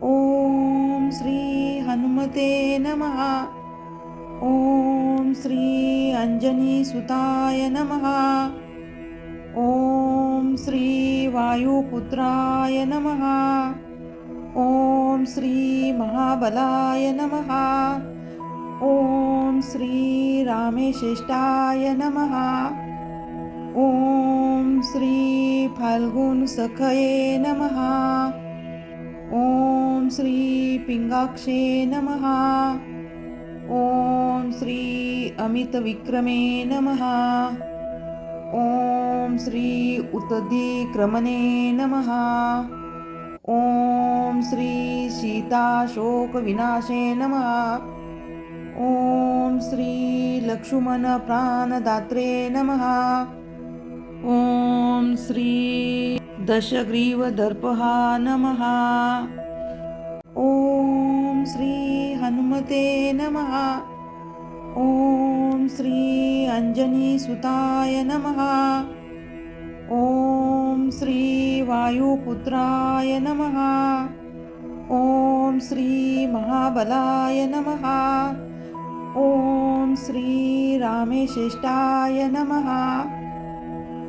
ॐ श्री हनुमते नमः। ॐ श्री अंजनीसुताय नमः। ॐ श्री वायुपुत्राय नमः। ॐ श्री महाबलाय नमः। ॐ श्री रामेश्रेष्ठाय नमः। ॐ श्री फाल्गुनसखये नमः। ॐ श्री पिङ्गाक्षे नमः। ॐ श्री अमितविक्रमे नमः। ॐ श्री उत्तधिक्रमणे नमः। ॐ श्री सीताशोकविनाशे नमः। ॐ श्री लक्ष्मणप्राणदात्रे नमः। ॐ श्री दशग्रीवदर्पः नमः। ॐ श्री हनुमते नमः। ॐ श्री अंजनीसुताय नमः। ॐ श्री वायुपुत्राय नमः। ॐ श्री महाबलाय नमः। ॐ श्री रामेश्रेष्ठाय नमः।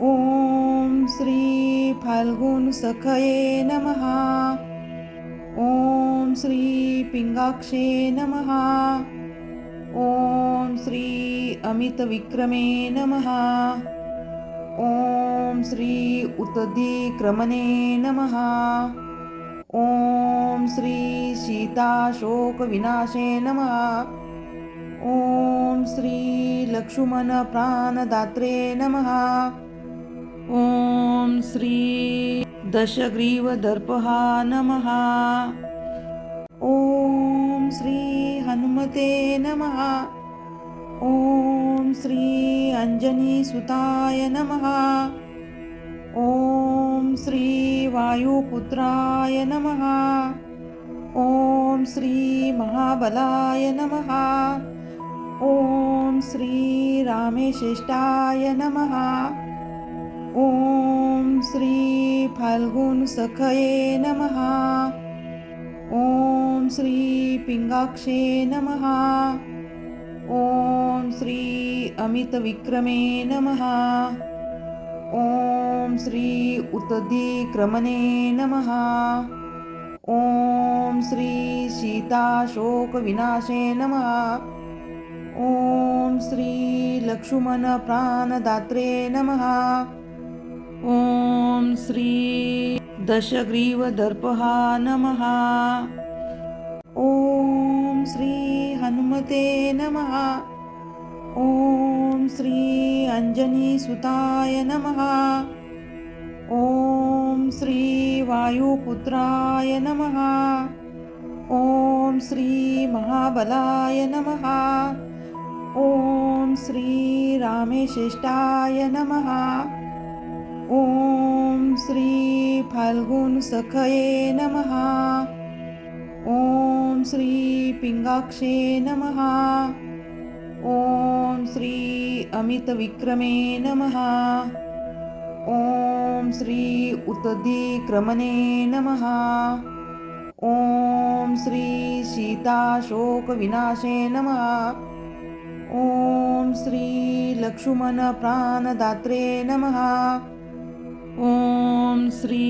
ओम श्री फाल्गुन सखये नमः। ओम श्री पिंगाक्षे नमः। ओम श्री अमित विक्रमे नमः। ओम श्री उत्तदिक्रमणे नमः। ओम श्री सीताशोक विनाशे नमः। ओम श्री लक्ष्मण प्राणदात्रे नमः। ओम श्री दशग्रीवदर्पहा नमः। ओम श्री हनुमते नमः। ओम श्री अंजनीसुताय नमः। ओम श्री वायुपुत्राय नमः। ओम श्री महाबलाय नमः। ओम श्री रामेश्रेष्ठाय नमः। ओम श्री फाल्गुन सखये नमः। ओम श्री पिंगाक्षे नमः। ओम श्री अमित विक्रमे नमः। ओम श्री उत्तदिक्रमणे नमः। ओम श्री सीताशोक विनाशे नमः। ओम श्री लक्ष्मण प्राणदात्रे नमः। ओम श्री दशग्रीवदर्पहा नमः। ओम श्री हनुमते नमः। ओम श्री अंजनीसुताय नमः। ओम श्री वायुपुत्राय नमः। ओम श्री महाबलाय नमः। ओम श्री रामेश्रेष्ठाय नमः। ओम श्री फाल्गुन सखये नमः। ओम श्री पिंगाक्षे नमः। ओम श्री अमित विक्रमे नमः। ओम श्री उत्तदिक्रमणे नमः। ओम श्री सीताशोक विनाशे नमः। ओम श्री लक्ष्मण प्राणदात्रे नमः। ओम श्री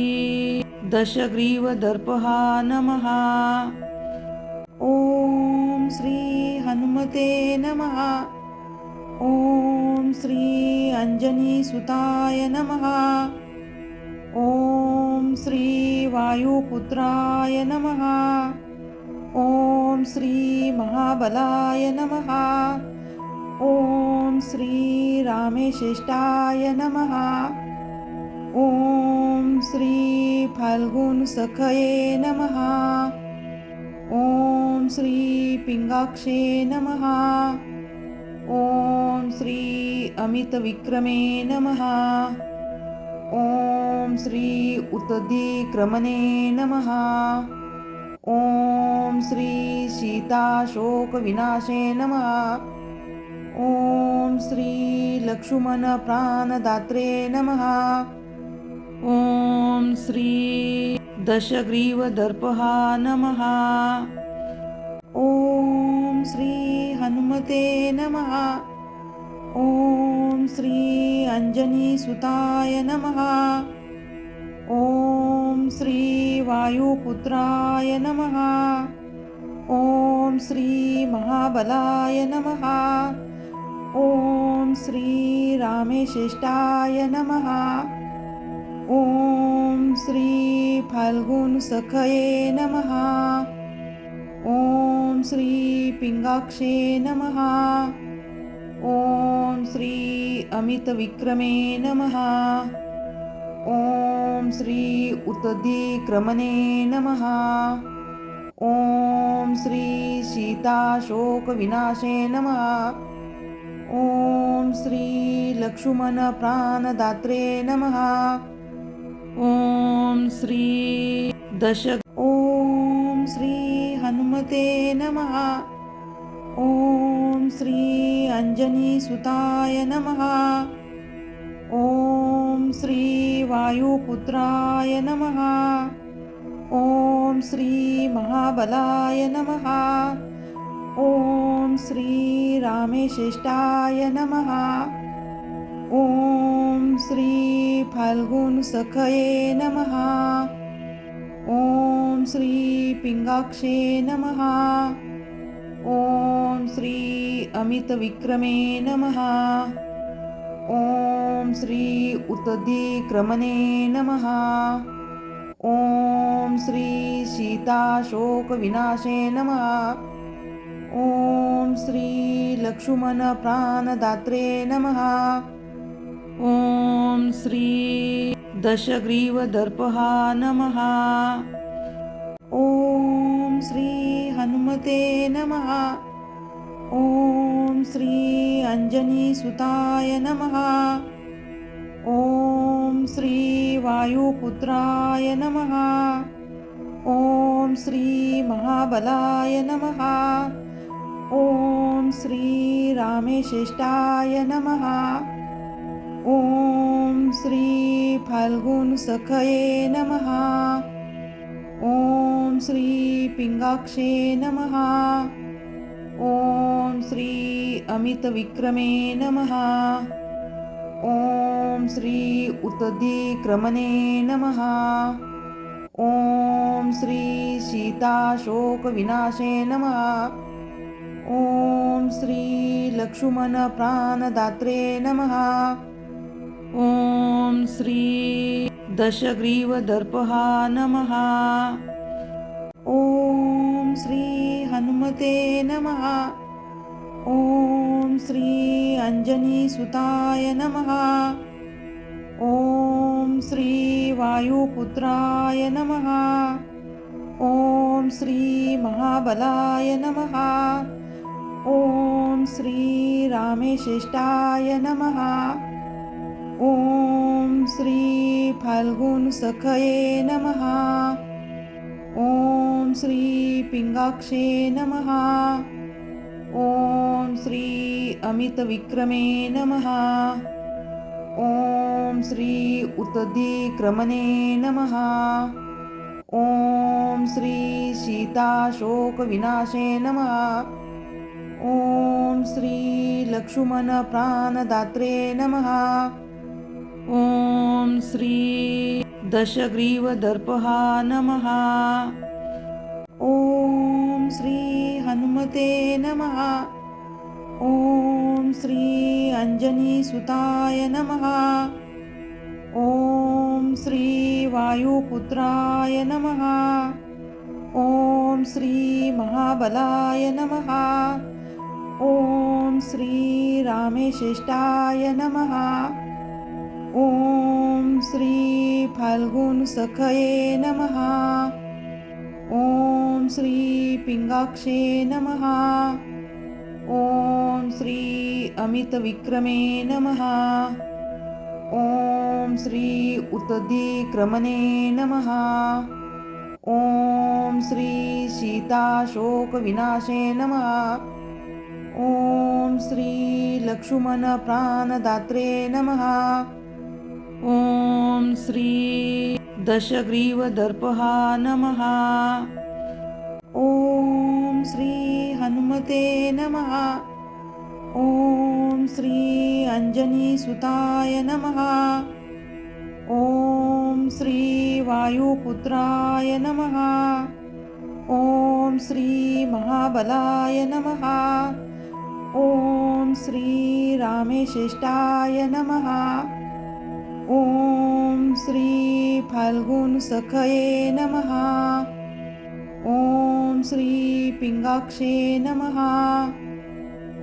दशग्रीवदर्पहा नमः। ओम श्री हनुमते नमः। ओम श्री अंजनीसुताय नमः। ओम श्री वायुपुत्राय नमः। ओम श्री महाबलाय नमः। ओम श्री रामेश्रेष्ठाय नमः। ओम श्री फाल्गुन सखये नमः। ओम श्री पिंगाक्षे नमः। ओम श्री अमित विक्रमे नमः। ओम श्री उत्तदिक्रमणे नमः। ओम श्री सीताशोक विनाशे नमः। ओम श्री लक्ष्मण प्राणदात्रे नमः। ओम श्री दशग्रीवदर्पहा नमः। ओम श्री हनुमते नमः। ओम श्री अंजनीसुताय नमः। ओम श्री वायुपुत्राय नमः। ओम श्री महाबलाय नमः। ओम श्री रामेश्रेष्ठाय नमः। ओम श्री फाल्गुन सखये नमः। ओम श्री पिंगाक्षे नमः। ओम श्री अमित विक्रमे नमः। ओम श्री उत्तदिक्रमणे नमः। ओम श्री सीताशोक विनाशे नमः। ओम श्री लक्ष्मण प्राणदात्रे नमः। ओम श्री ओम श्री हनुमते नमः। ओम श्री अंजनीसुताय नमः। ओम श्री वायुपुत्राय नमः। ओम श्री महाबलाय नमः। ओम श्री रामेश्रेष्ठाय नमः। ॐ श्री फाल्गुन सखये नमः। ॐ श्री पिंगाक्षे नमः। ॐ श्री अमितविक्रमे नमः। ॐ श्री उत्तधिक्रमणे नमः। ॐ श्री सीताशोकविनाशे नमः। ॐ श्री लक्ष्मणप्राणदात्रे नमः। ॐ श्री दशग्रीवदर्पः नमः। ॐ श्री हनुमते नमः। ॐ श्री अंजनीसुताय नमः। ॐ श्री वायुपुत्राय नमः। ॐ श्री महाबलाय नमः। ॐ श्री रामेश्रेष्ठाय नमः। ॐ श्री फाल्गुन सखये नमः। ॐ श्री पिंगाक्षे नमः। ॐ श्री अमितविक्रमे नमः। ॐ श्री उत्तधिक्रमणे नमः। ॐ श्री सीताशोकविनाशे नमः। ॐ श्री लक्ष्मणप्राणदात्रे नमः। ॐ श्री दशग्रीवदर्पः नमः। ॐ श्री हनुमते नमः। ॐ श्री अंजनीसुताय नमः। ॐ श्री वायुपुत्राय नमः। ॐ श्री महाबलाय नमः। ॐ श्री रामेश्रेष्ठाय नमः। ॐ श्री फाल्गुन सखये नमः। ॐ श्री पिंगाक्षे नमः। ॐ श्री अमितविक्रमे नमः। ॐ श्री उत्तधिक्रमणे नमः। ॐ श्री सीताशोकविनाशे नमः। ॐ श्री लक्ष्मणप्राणदात्रे नमः। ॐ श्री दशग्रीवदर्पः नमः। ॐ श्री हनुमते नमः। ॐ श्री अंजनीसुताय नमः। ॐ श्री वायुपुत्राय नमः। ॐ श्री महाबलाय नमः। ॐ श्री रामेश्रेष्ठाय नमः। ॐ श्री फाल्गुन सखये नमः। ॐ श्री पिंगाक्षे नमः। ॐ श्री अमितविक्रमे नमः। ॐ श्री उत्तधिक्रमणे नमः। ॐ श्री सीताशोकविनाशे नमः। ॐ श्री लक्ष्मणप्राणदात्रे नमः। ॐ श्री दशग्रीवदर्पः नमः। ॐ श्री हनुमते नमः। ॐ श्री अंजनीसुताय नमः। ॐ श्री वायुपुत्राय नमः। ॐ श्री महाबलाय नमः। ॐ श्री रामेश्रेष्ठाय नमः। ॐ श्री फाल्गुन सखये नमः। ॐ श्री पिंगाक्षे नमः।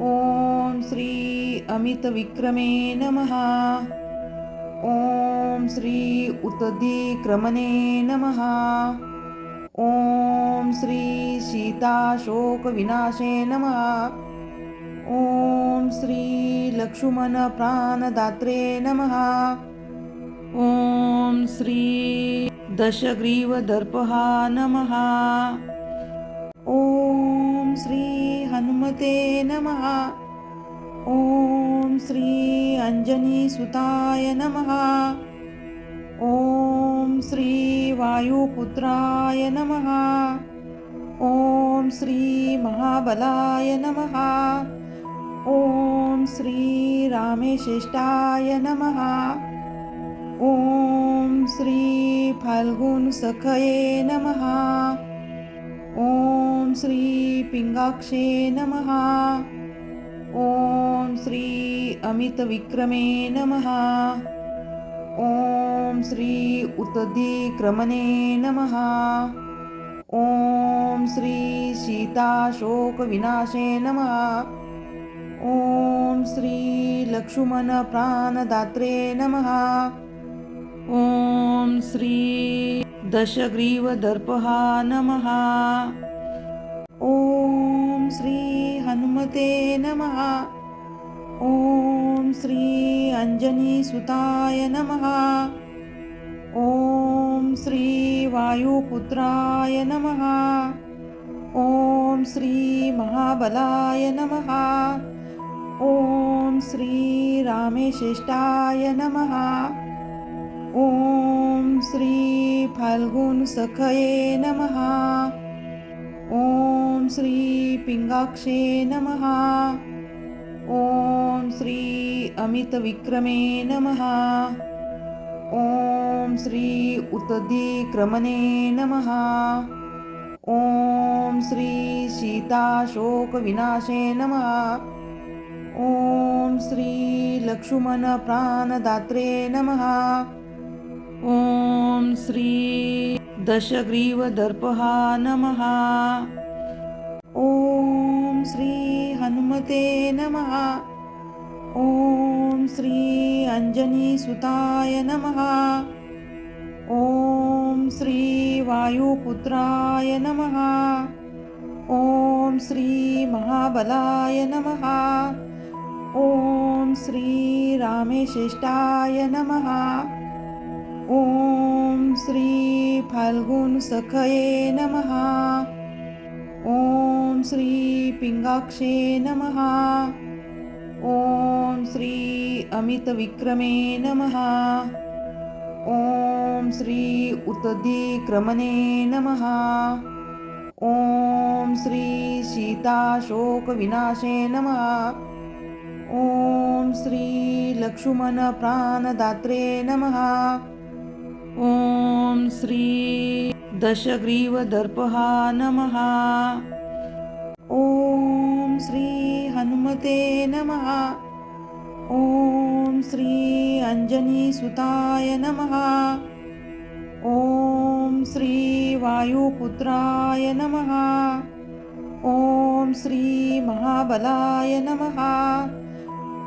ॐ श्री अमितविक्रमे नमः। ॐ श्री उत्तधिक्रमणे नमः। ॐ श्री सीताशोकविनाशे नमः। ॐ श्री लक्ष्मणप्राणदात्रे नमः। ॐ श्री दशग्रीवदर्पः नमः। ॐ श्री हनुमते नमः। ॐ श्री अंजनीसुताय नमः। ॐ श्री वायुपुत्राय नमः। ॐ श्री महाबलाय नमः। ॐ श्री रामेशेष्टाय नमः। ॐ श्री फाल्गुनसखये नमः। ॐ श्री पिंगाक्षे नमः। ॐ श्री अमितविक्रमे नमः। ॐ श्री उत्तदिक्रमणे नमः। ॐ श्री सीताशोकविनाशे नमः। ॐ श्री लक्ष्मणप्राणदात्रे नमः। ॐ श्री दशग्रीवदर्पः नमः। ॐ श्री हनुमते नमः। ॐ श्री अंजनीसुताय नमः। ॐ श्री वायुपुत्राय नमः। ॐ श्री महाबलाय नमः। ॐ श्री रामेशेष्टाय नमः। ॐ श्री फाल्गुनसखये नमः। ॐ श्री पिंगाक्षे नमः। ॐ श्री अमितविक्रमे नमः। ॐ श्री उत्तदिक्रमणे नमः। ॐ श्री सीताशोकविनाशे नमः। ॐ श्री लक्ष्मणप्राणदात्रे नमः। ॐ श्री दशग्रीवदर्पः नमः। ॐ श्री हनुमते नमः। ॐ श्री अंजनीसुताय नमः। ॐ श्री वायुपुत्राय नमः। ॐ श्री महाबलाय नमः। ॐ श्री रामेशेष्टाय नमः। ॐ श्री फाल्गुनसखये नमः। ॐ श्री पिंगाक्षे नमः। ॐ श्री अमितविक्रमे नमः। ॐ श्री उत्तदिक्रमणे नमः। ॐ श्री सीताशोकविनाशे नमः। ॐ श्री लक्ष्मणप्राणदात्रे नमः। ॐ श्री दशग्रीवदर्पः नमः। ॐ श्री हनुमते नमः। ॐ श्री अंजनीसुताय नमः। ॐ श्री वायुपुत्राय नमः। ॐ श्री महाबलाय नमः।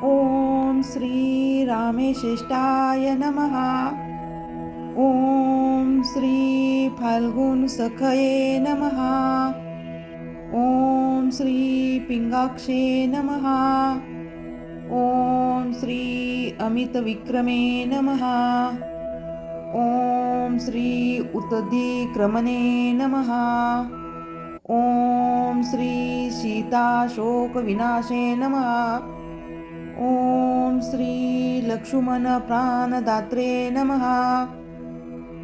ॐ श्री रामेशेष्टाय नमः। ॐ श्री फाल्गुनसखये नमः। ॐ श्री पिंगाक्षे नमः। ॐ श्री अमितविक्रमे नमः। ॐ श्री उत्तदिक्रमणे नमः। ॐ श्री सीताशोकविनाशे नमः। ॐ श्री लक्ष्मणप्राणदात्रे नमः।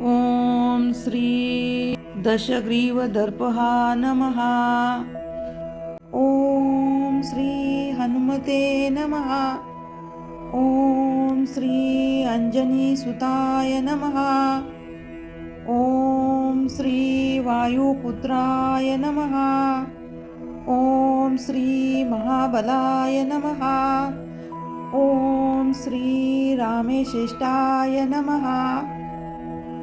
ॐ श्री दशग्रीवदर्पः नमः। ॐ श्री हनुमते नमः। ॐ श्री अंजनीसुताय नमः। ॐ श्री वायुपुत्राय नमः। ॐ श्री महाबलाय नमः। ॐ श्री रामेशेष्टाय नमः।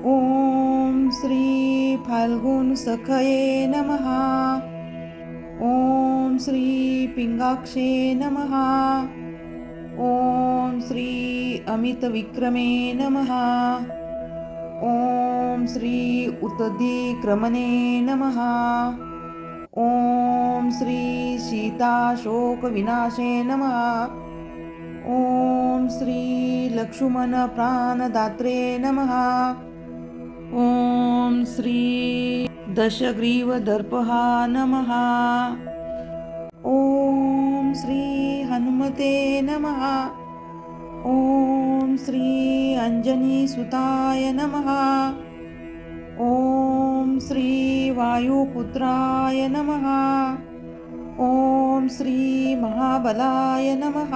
ॐ श्री फाल्गुनसखये नमः। ॐ श्री पिंगाक्षे नमः। ॐ श्री अमितविक्रमे नमः। ॐ श्री उत्तदिक्रमणे नमः। ॐ श्री सीताशोकविनाशे नमः। ॐ श्री लक्ष्मणप्राणदात्रे नमः। ॐ श्री दशग्रीवदर्पः नमः। ॐ श्री हनुमते नमः। ॐ श्री अंजनीसुताय नमः। ॐ श्री वायुपुत्राय नमः। ॐ श्री महाबलाय नमः।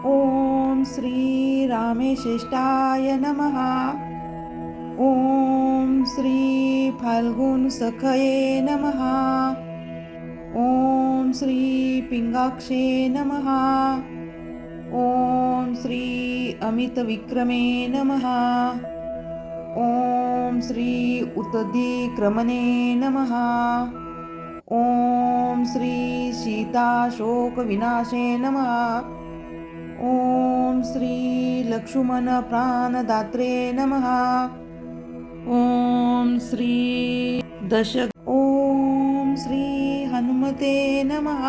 ओम श्री रामेश्रेष्ठाय नमः। ओम श्री फाल्गुन सखये नमः। ओम श्री पिंगाक्षे नमः। ओम श्री अमित विक्रमे नमः। ओम श्री उत्तदिक्रमणे नमः। ओम श्री सीताशोक विनाशे नमः। ओम श्री लक्ष्मण प्राणदात्रे नमः। ओम श्री ओम श्री हनुमते नमः।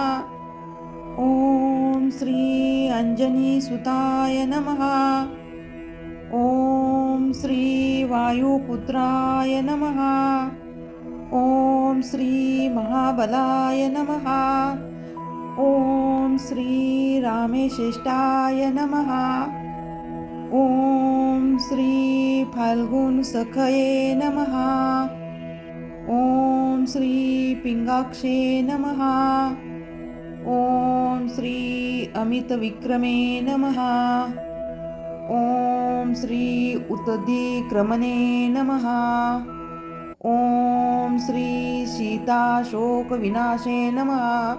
ओम श्री अंजनी सुताय नमः। ओम श्री वायुपुत्राय नमः। ओम श्री महाबलाय नमः। ओम श्री रामेश्रेष्ठाय नमः। ओम श्री फाल्गुन सखये नमः। ओम श्री पिंगाक्षे नमः। ओम श्री अमित विक्रमे नमः। ओम श्री उत्तदिक्रमणे नमः। ओम श्री सीताशोक विनाशे नमः।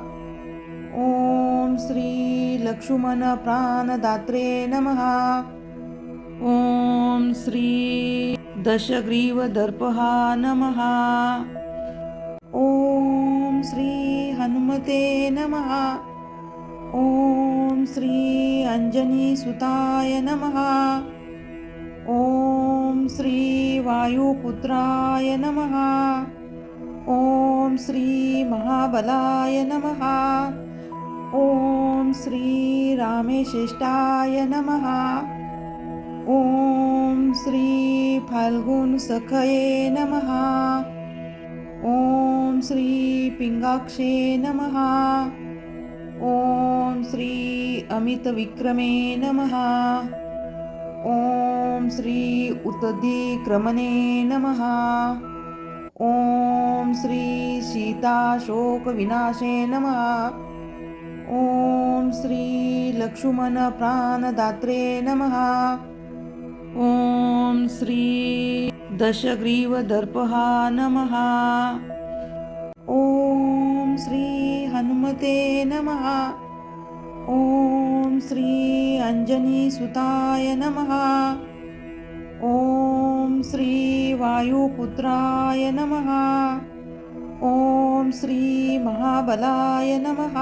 ओम श्री लक्ष्मण प्राणदात्रे नमः। ओम श्री दशग्रीवदर्पहा नमः। ओम श्री हनुमते नमः। ओम श्री अंजनी सुताय नमः। ओम श्री वायुपुत्राय नमः। ओम श्री महाबलाय नमः। ओम श्री रामेश्रेष्ठाय नमः। ओम श्री फाल्गुन सखये नमः। ओम श्री पिंगाक्षे नमः। ओम श्री अमित विक्रमे नमः। ओम श्री उत्तदिक्रमणे नमः। ओम श्री सीताशोक विनाशे नमः। ओम श्री लक्ष्मण प्राणदात्रे नमः। ओम श्री दशग्रीवदर्पहा नमः। ओम श्री हनुमते नमः। ओम श्री अंजनी सुताय नमः। ओम श्री वायुपुत्राय नमः। ओम श्री महाबलाय नमः।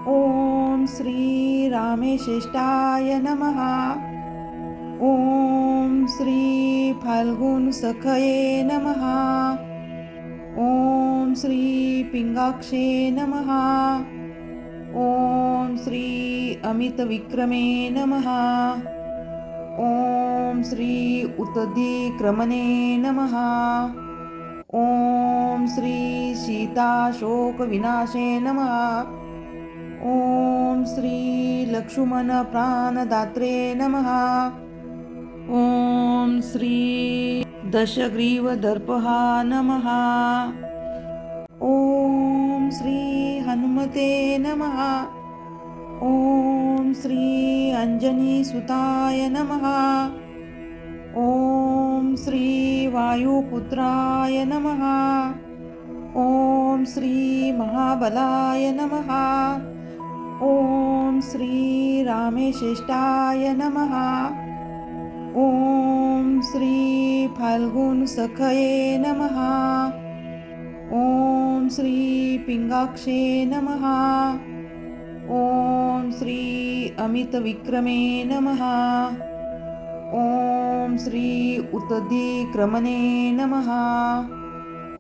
ओम श्री रामेश्रेष्ठाय नमः। ओम श्री फाल्गुन सखये नमः। ओम श्री पिंगाक्षे नमः। ओम श्री अमित विक्रमे नमः। ओम श्री उत्तदिक्रमणे नमः। ओम श्री सीताशोक विनाशे नमः। ओम श्री लक्ष्मण प्राणदात्रे नमः। ओम श्री दशग्रीवदर्पहा नमः। ओम श्री हनुमते नमः। ओम श्री अंजनी सुताय नमः। ओम श्री वायुपुत्राय नमः। ओम श्री महाबलाय नमः। ओम श्री रामेश्रेष्ठाय नमः। ओम श्री फाल्गुन सखये नमः। ओम श्री पिंगाक्षे नमः। ओम श्री अमित विक्रमे नमः। ओम श्री उत्तदिक्रमणे नमः।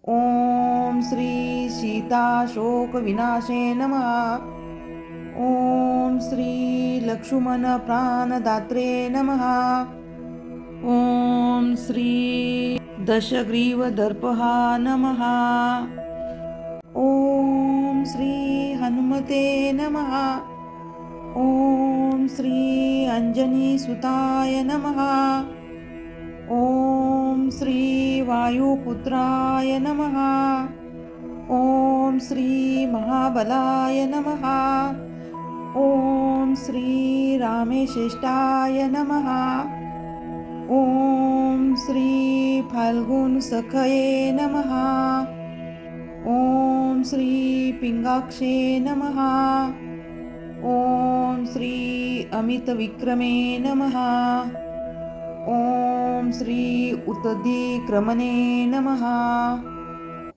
ओम श्री सीताशोक विनाशे नमः। ओम श्री लक्ष्मण प्राणदात्रे नमः। ओम श्री दशग्रीवदर्पहा नमः। ओम श्री हनुमते नमः। ओम श्री अंजनी सुताय नमः। ओम श्री वायुपुत्राय नमः। ओम श्री महाबलाय नमः। ओम श्री रामेशिष्टाय नमः। ओम श्री फाल्गुन सखये नमः। ओम श्री पिंगाक्षे नमः। ओम श्री अमित विक्रमे नमः। ओम श्री उत्दिक्रमणे नमः।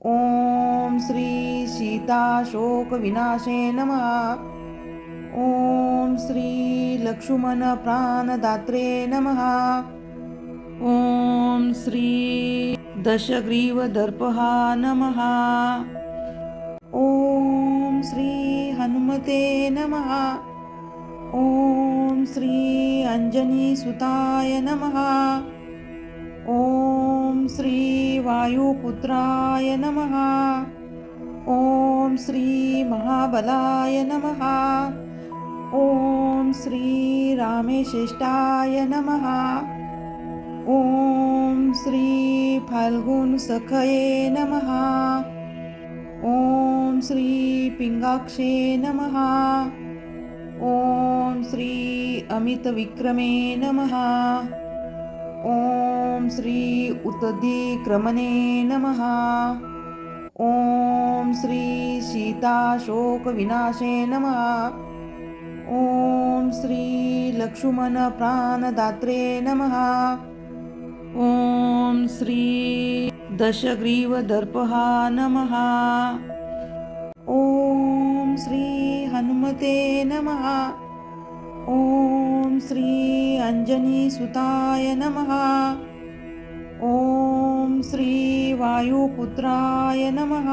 ओम श्री सीताशोक विनाशे नमः। ओम श्री लक्ष्मण प्राणदात्रे नमः। ओम श्री दशग्रीवदर्पहा नमः। ओम श्री हनुमते नमः। ओम श्री अंजनीसुताय नमः। ओम श्री वायुपुत्राय नमः। ओम श्री महाबलाय नमः। ओम श्री रामेशिष्टाय नमः। ओम श्री फाल्गुन सखये नमः। ओम श्री पिंगाक्षे नमः। ओम श्री अमित विक्रमे नमः। ओम श्री उत्दिक्रमणे नमः। ओम श्री सीताशोक विनाशे नमः। ओम श्री लक्ष्मण प्राणदात्रे नमः। ओम श्री दशग्रीवदर्पहा नमः। ओम श्री हनुमते नमः। ओम श्री अंजनीसुताय नमः। ओम श्री वायुपुत्राय नमः।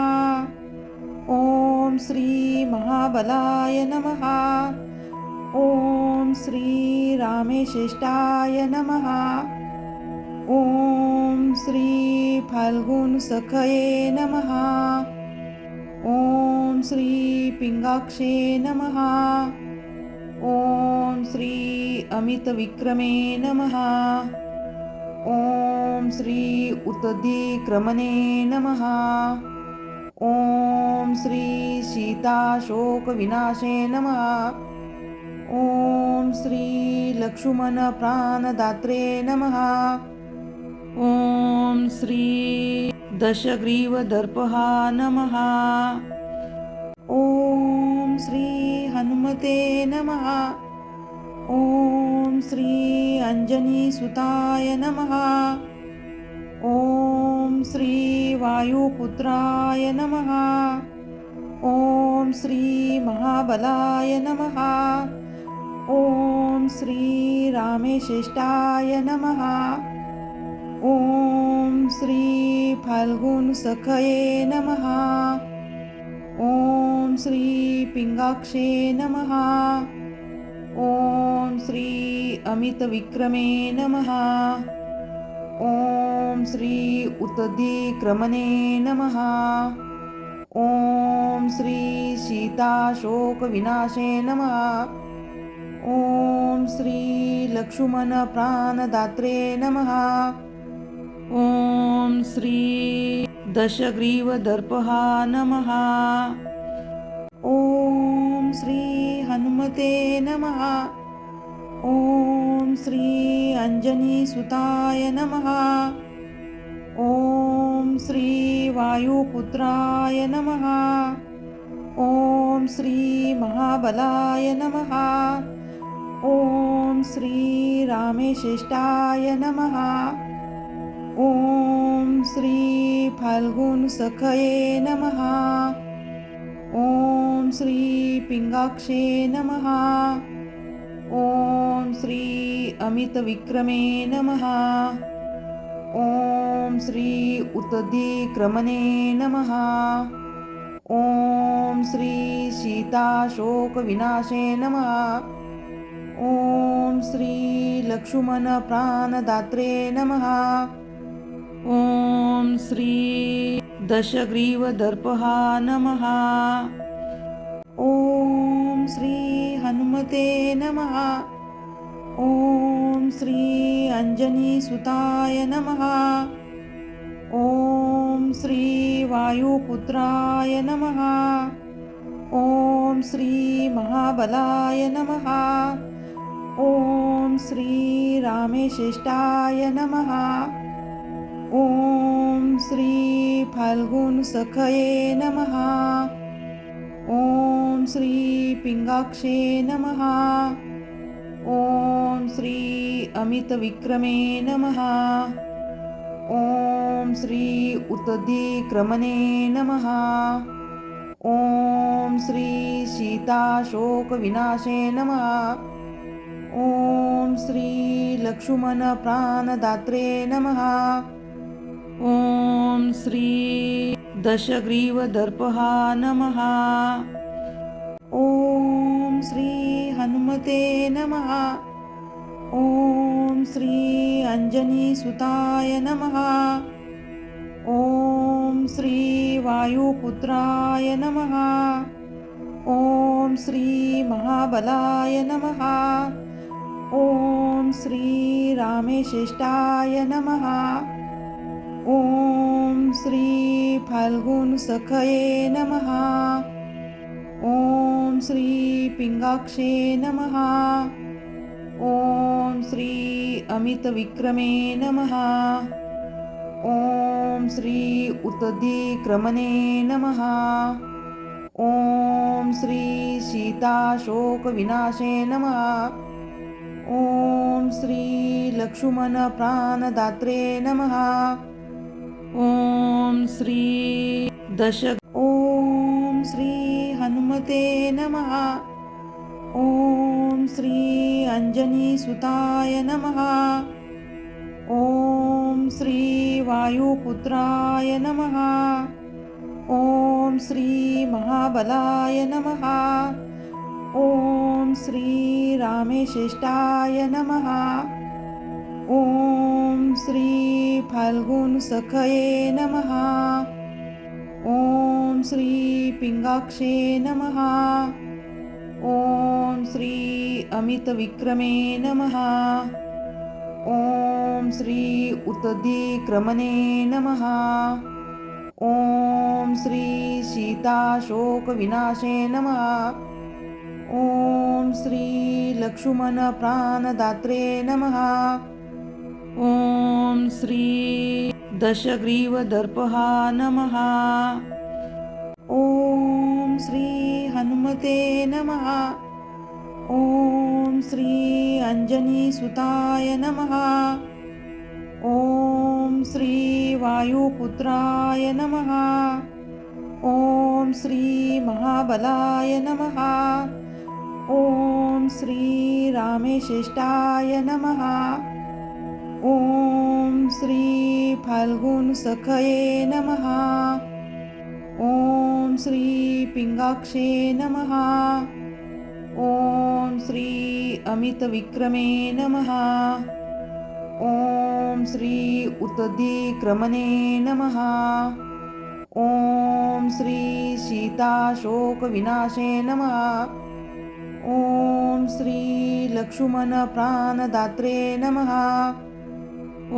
ओम श्री महाबलाय नमः। ओम श्री रामेशिष्टाय नमः। ओम श्री फाल्गुन सखये नमः। ओम श्री पिंगाक्षे नमः। ओम श्री अमित विक्रमे नमः। ओम श्री उत्दिक्रमणे नमः। ओम श्री सीताशोक विनाशे नमः। ओम श्री लक्ष्मण प्राणदात्रे नमः। ओम श्री दशग्रीवदर्पहा नमः। ओम श्री हनुमते नमः। ओम श्री अंजनीसुताय नमः। ओम श्री वायुपुत्राय नमः। ओम श्री महाबलाय नमः। ओम श्री रामेशिष्टाय नमः। ओम श्री फाल्गुन सखये नमः। ओम श्री पिंगाक्षे नमः। ओम श्री अमित विक्रमे नमः। ओम श्री उत्दिक्रमणे नमः। ओम श्री सीताशोक विनाशे नमः। ओम श्री लक्ष्मण प्राणदात्रे नमः। ओम श्री दशग्रीवदर्पहा नमः। ओम श्री हनुमते नमः। ओम श्री अंजनीसुताय नमः। ओम श्री वायुपुत्राय नमः। ओम श्री महाबलाय नमः। ओम श्री रामेशिष्टाय नमः। ओम श्री फाल्गुन सखये नमः। ओम श्री पिंगाक्षे नमः। ओम श्री अमित विक्रमे नमः। ओम श्री उत्दिक्रमणे नमः। ओम श्री सीताशोक विनाशे नमः। ओम श्री लक्ष्मण प्राणदात्रे नमः। ओम श्री दशग्रीवदर्पहा नमः। ओम श्री हनुमते नमः। ओम श्री अंजनीसुताय नमः। ओम श्री वायुपुत्राय नमः। श्री महाबलाय नमः। ओम श्री रामेशिष्टाय नमः। ओम श्री फाल्गुन सखये नमः। ओम श्री पिंगाक्षे नमः। ओम श्री अमित विक्रमे नमः। ओम श्री उत्दिक्रमणे नमः। ओम श्री सीताशोक विनाशे नमः। ओम श्री लक्ष्मण प्राणदात्रे नमः। ओम श्री दशग्रीव दर्पहा नमः। ओम श्री हनुमते नमः। ओम श्री अंजनी सुताय नमः। ओम श्री वायुपुत्राय नमः। ओम श्री महाबलाय नमः। ओम श्री रामेशिष्टाय नमः। ओम श्री फाल्गुन सखये नमः। ओम श्री पिंगाक्षे नमः। ओम श्री अमित विक्रमे नमः। ओम श्री उत्दिक्रमणे नमः। ओम श्री सीताशोक विनाशे नमः। ओम श्री लक्ष्मण प्राणदात्रे नमः। ओम श्री ओम श्री हनुमते नमः। ओम श्री अंजनी सुताय नमः। ओम श्री वायुपुत्राय नमः। ओम श्री महाबलाय नमः। ओम श्री रामेशिष्टाय नमः। ओम श्री फाल्गुन सखये नमः। ओम श्री पिंगाक्षे नमः। ओम श्री अमित विक्रमे नमः। ओम श्री उत्दिक्रमणे नमः। ओम श्री सीताशोक विनाशे नमः। ओम श्री लक्ष्मण प्राणदात्रे नमः। ओम श्री दशग्रीव दर्पहा नमः। ओम श्री हनुमते नमः। ओम श्री अंजनी सुताय नमः। ओम श्री वायुपुत्राय नमः। ओम श्री महाबलाय नमः। ओम श्री रामेशिष्टाय नमः। ओम श्री फाल्गुन सखये नमः। ओम श्री पिंगाक्षे नमः। ओम श्री अमित विक्रमे नमः। ओम श्री उत्दिक्रमणे नमः। ओम श्री सीताशोक विनाशे नमः। ओम श्री लक्ष्मण प्राणदात्रे नमः।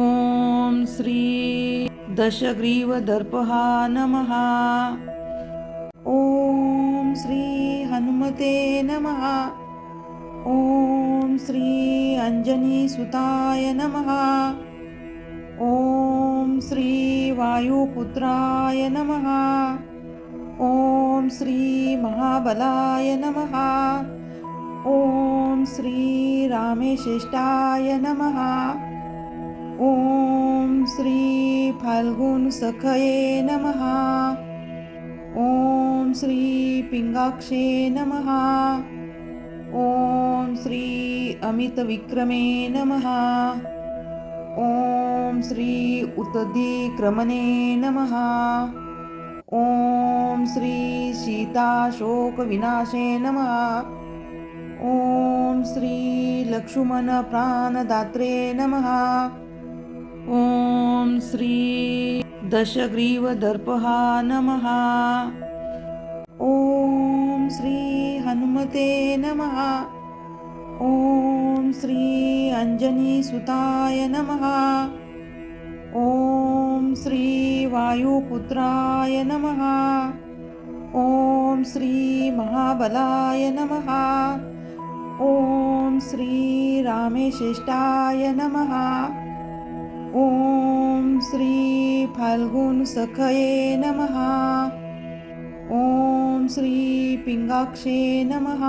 ओम श्री दशग्रीव दर्पहा नमः। ओम श्री हनुमते नमः। ओम श्री अंजनी सुताय नमः। ओम श्री वायुपुत्राय नमः। ओम श्री महाबलाय नमः। ओम श्री रामेशिष्टाय नमः। ओम श्री फाल्गुन सखये नमः। ओम श्री पिंगाक्षे नमः। ओम श्री अमित विक्रमे नमः। ओम श्री उत्दिक्रमणे नमः। ओम श्री सीताशोक विनाशे नमः। ओम श्री लक्ष्मण प्राणदात्रे नमः। ओम श्री दशग्रीव दर्पहा नमः। ओम श्री हनुमते नमः। ओम श्री अंजनी सुताय नमः। ओम श्री वायुपुत्राय नमः। ओम श्री महाबलाय नमः। ओम श्री रामेशेष्टाय नमः। ओम श्री फाल्गुन सखये नमः। ओम श्री पिंगाक्षे नमः।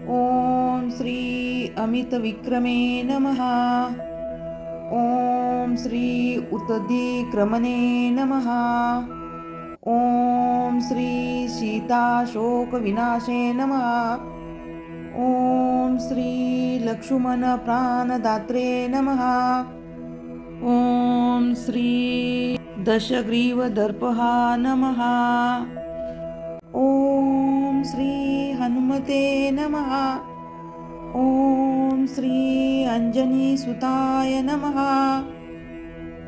ओम श्री अमित विक्रमे नमः। ओम श्री उत्दिक्रमणे नमः। ओम श्री सीताशोक विनाशे नमः। ओम श्री लक्ष्मण प्राणदात्रे नमः। ओम श्री दशग्रीव दर्पहा नमः। ओम श्री हनुमते नमः। ओम श्री अंजनी सुताय नमः।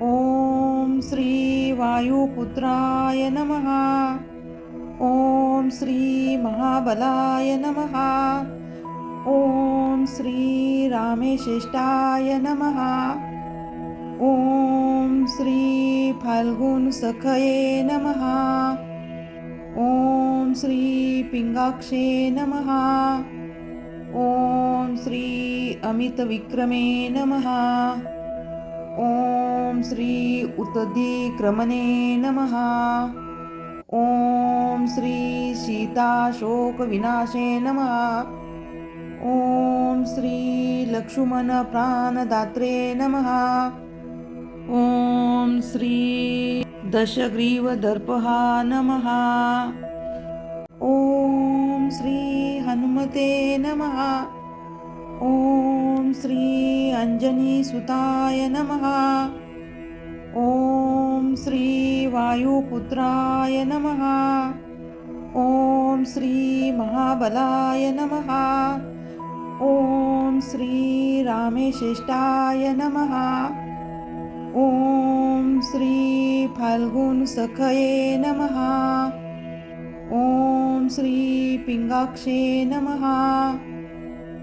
ओम श्री वायुपुत्राय नमः। ओम श्री महाबलाय नमः। ओम श्री रामेशेष्टाय नमः। ओम श्री फाल्गुन सखये नमः। ओम श्री पिंगाक्षे नमः। ओम श्री अमित विक्रमे नमः। ओम श्री उत्दिक्रमणे नमः। ओम श्री सीताशोक विनाशे नमः। ओम श्री लक्ष्मण प्राणदात्रे नमः। ओम श्री दशग्रीव दर्पहा नमः। ओम श्री हनुमते नमः। ओम श्री अंजनी सुताय नमः। ओम श्री वायुपुत्राय नमः। ओम श्री महाबलाय नमः। ओम श्री रामेशेष्टाय नमः। ओम श्री फाल्गुन सखये नमः। ओम श्री पिंगाक्षे नमः।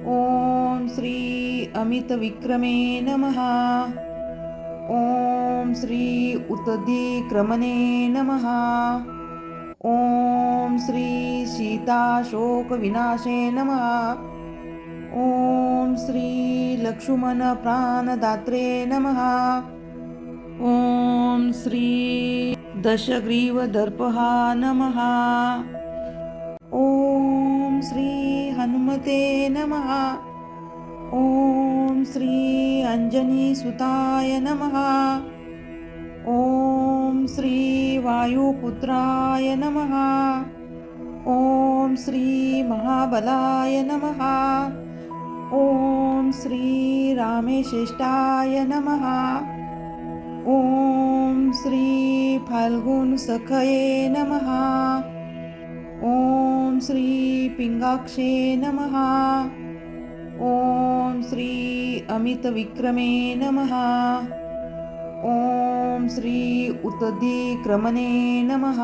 ओम श्री अमित विक्रमे नमः। ओम श्री उत्दिक्रमणे नमः। ओम श्री सीताशोक विनाशे नमः। ओम श्री लक्ष्मण प्राणदात्रे नमः। ओम श्री दशग्रीव दर्पहा नमः। ओम श्री हनुमते नमः। ओम श्री अंजनी सुताय नमः। ओम श्री वायुपुत्राय नमः। ओम श्री महाबलाय नमः। ओम श्री रामेशेष्टाय नमः। ओम श्री फाल्गुन सखये नमः। ओम श्री पिंगाक्षे नमः। ओम श्री अमित विक्रमे नमः। ओम श्री उत्दिक्रमणे नमः।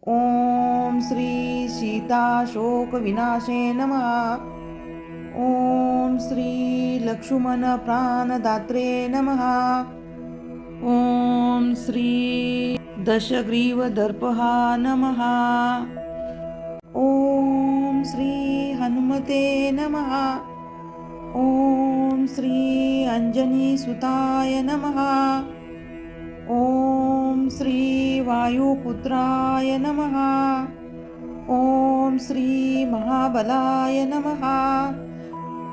ओम श्री सीताशोक विनाशे नमः। ओम श्री लक्ष्मण प्राणदात्रे नमः। ओम श्री दशग्रीव दर्पहा नमः। ओम श्री हनुमते नमः। ओम श्री अंजनी सुताय नमः। ओम श्री वायुपुत्राय नमः। ओम श्री महाबलाय नमः।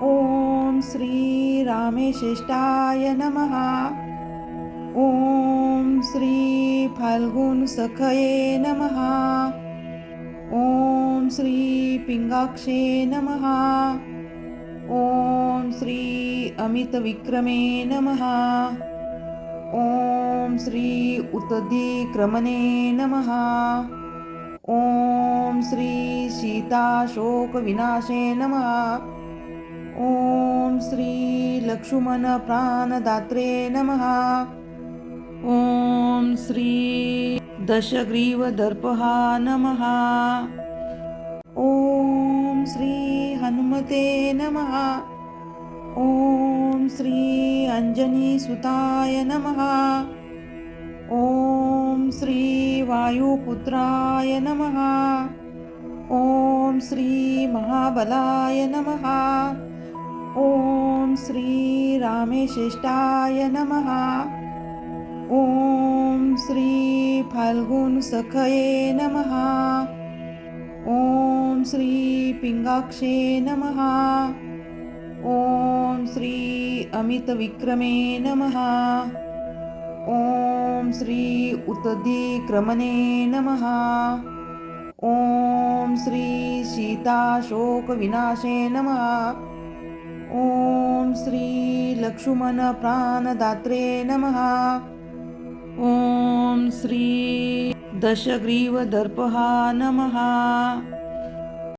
ओम श्री रामेशेष्टाय नमः। ओम श्री फाल्गुन सखये नमः। ओम श्री पिंगाक्षे नमः। ओम श्री अमित विक्रमे नमः। ओम श्री उत्दिक्रमणे नमः। ओम श्री सीताशोक विनाशे नमः। ओम श्री लक्ष्मण प्राणदात्रे नमः। ओम श्री दशग्रीव दर्पहा नमः। ओम श्री हनुमते नमः। ओम श्री अंजनी सुताय नमः। ॐ श्री वायुपुत्राय नमः। ॐ श्री महाबलाय नमः। ॐ श्री रामेश्रेष्ठाय नमः। ॐ श्री फाल्गुनसखये नमः। ॐ श्री पिंगाक्षे नमः। ॐ श्री अमितविक्रमे नमः। ॐ श्री उत्तधिक्रमणे नमः। ॐ श्री सीताशोकविनाशे नमः। ॐ श्री लक्ष्मणप्राणदात्रे नमः। ॐ श्री दशग्रीवदर्पहा नमः।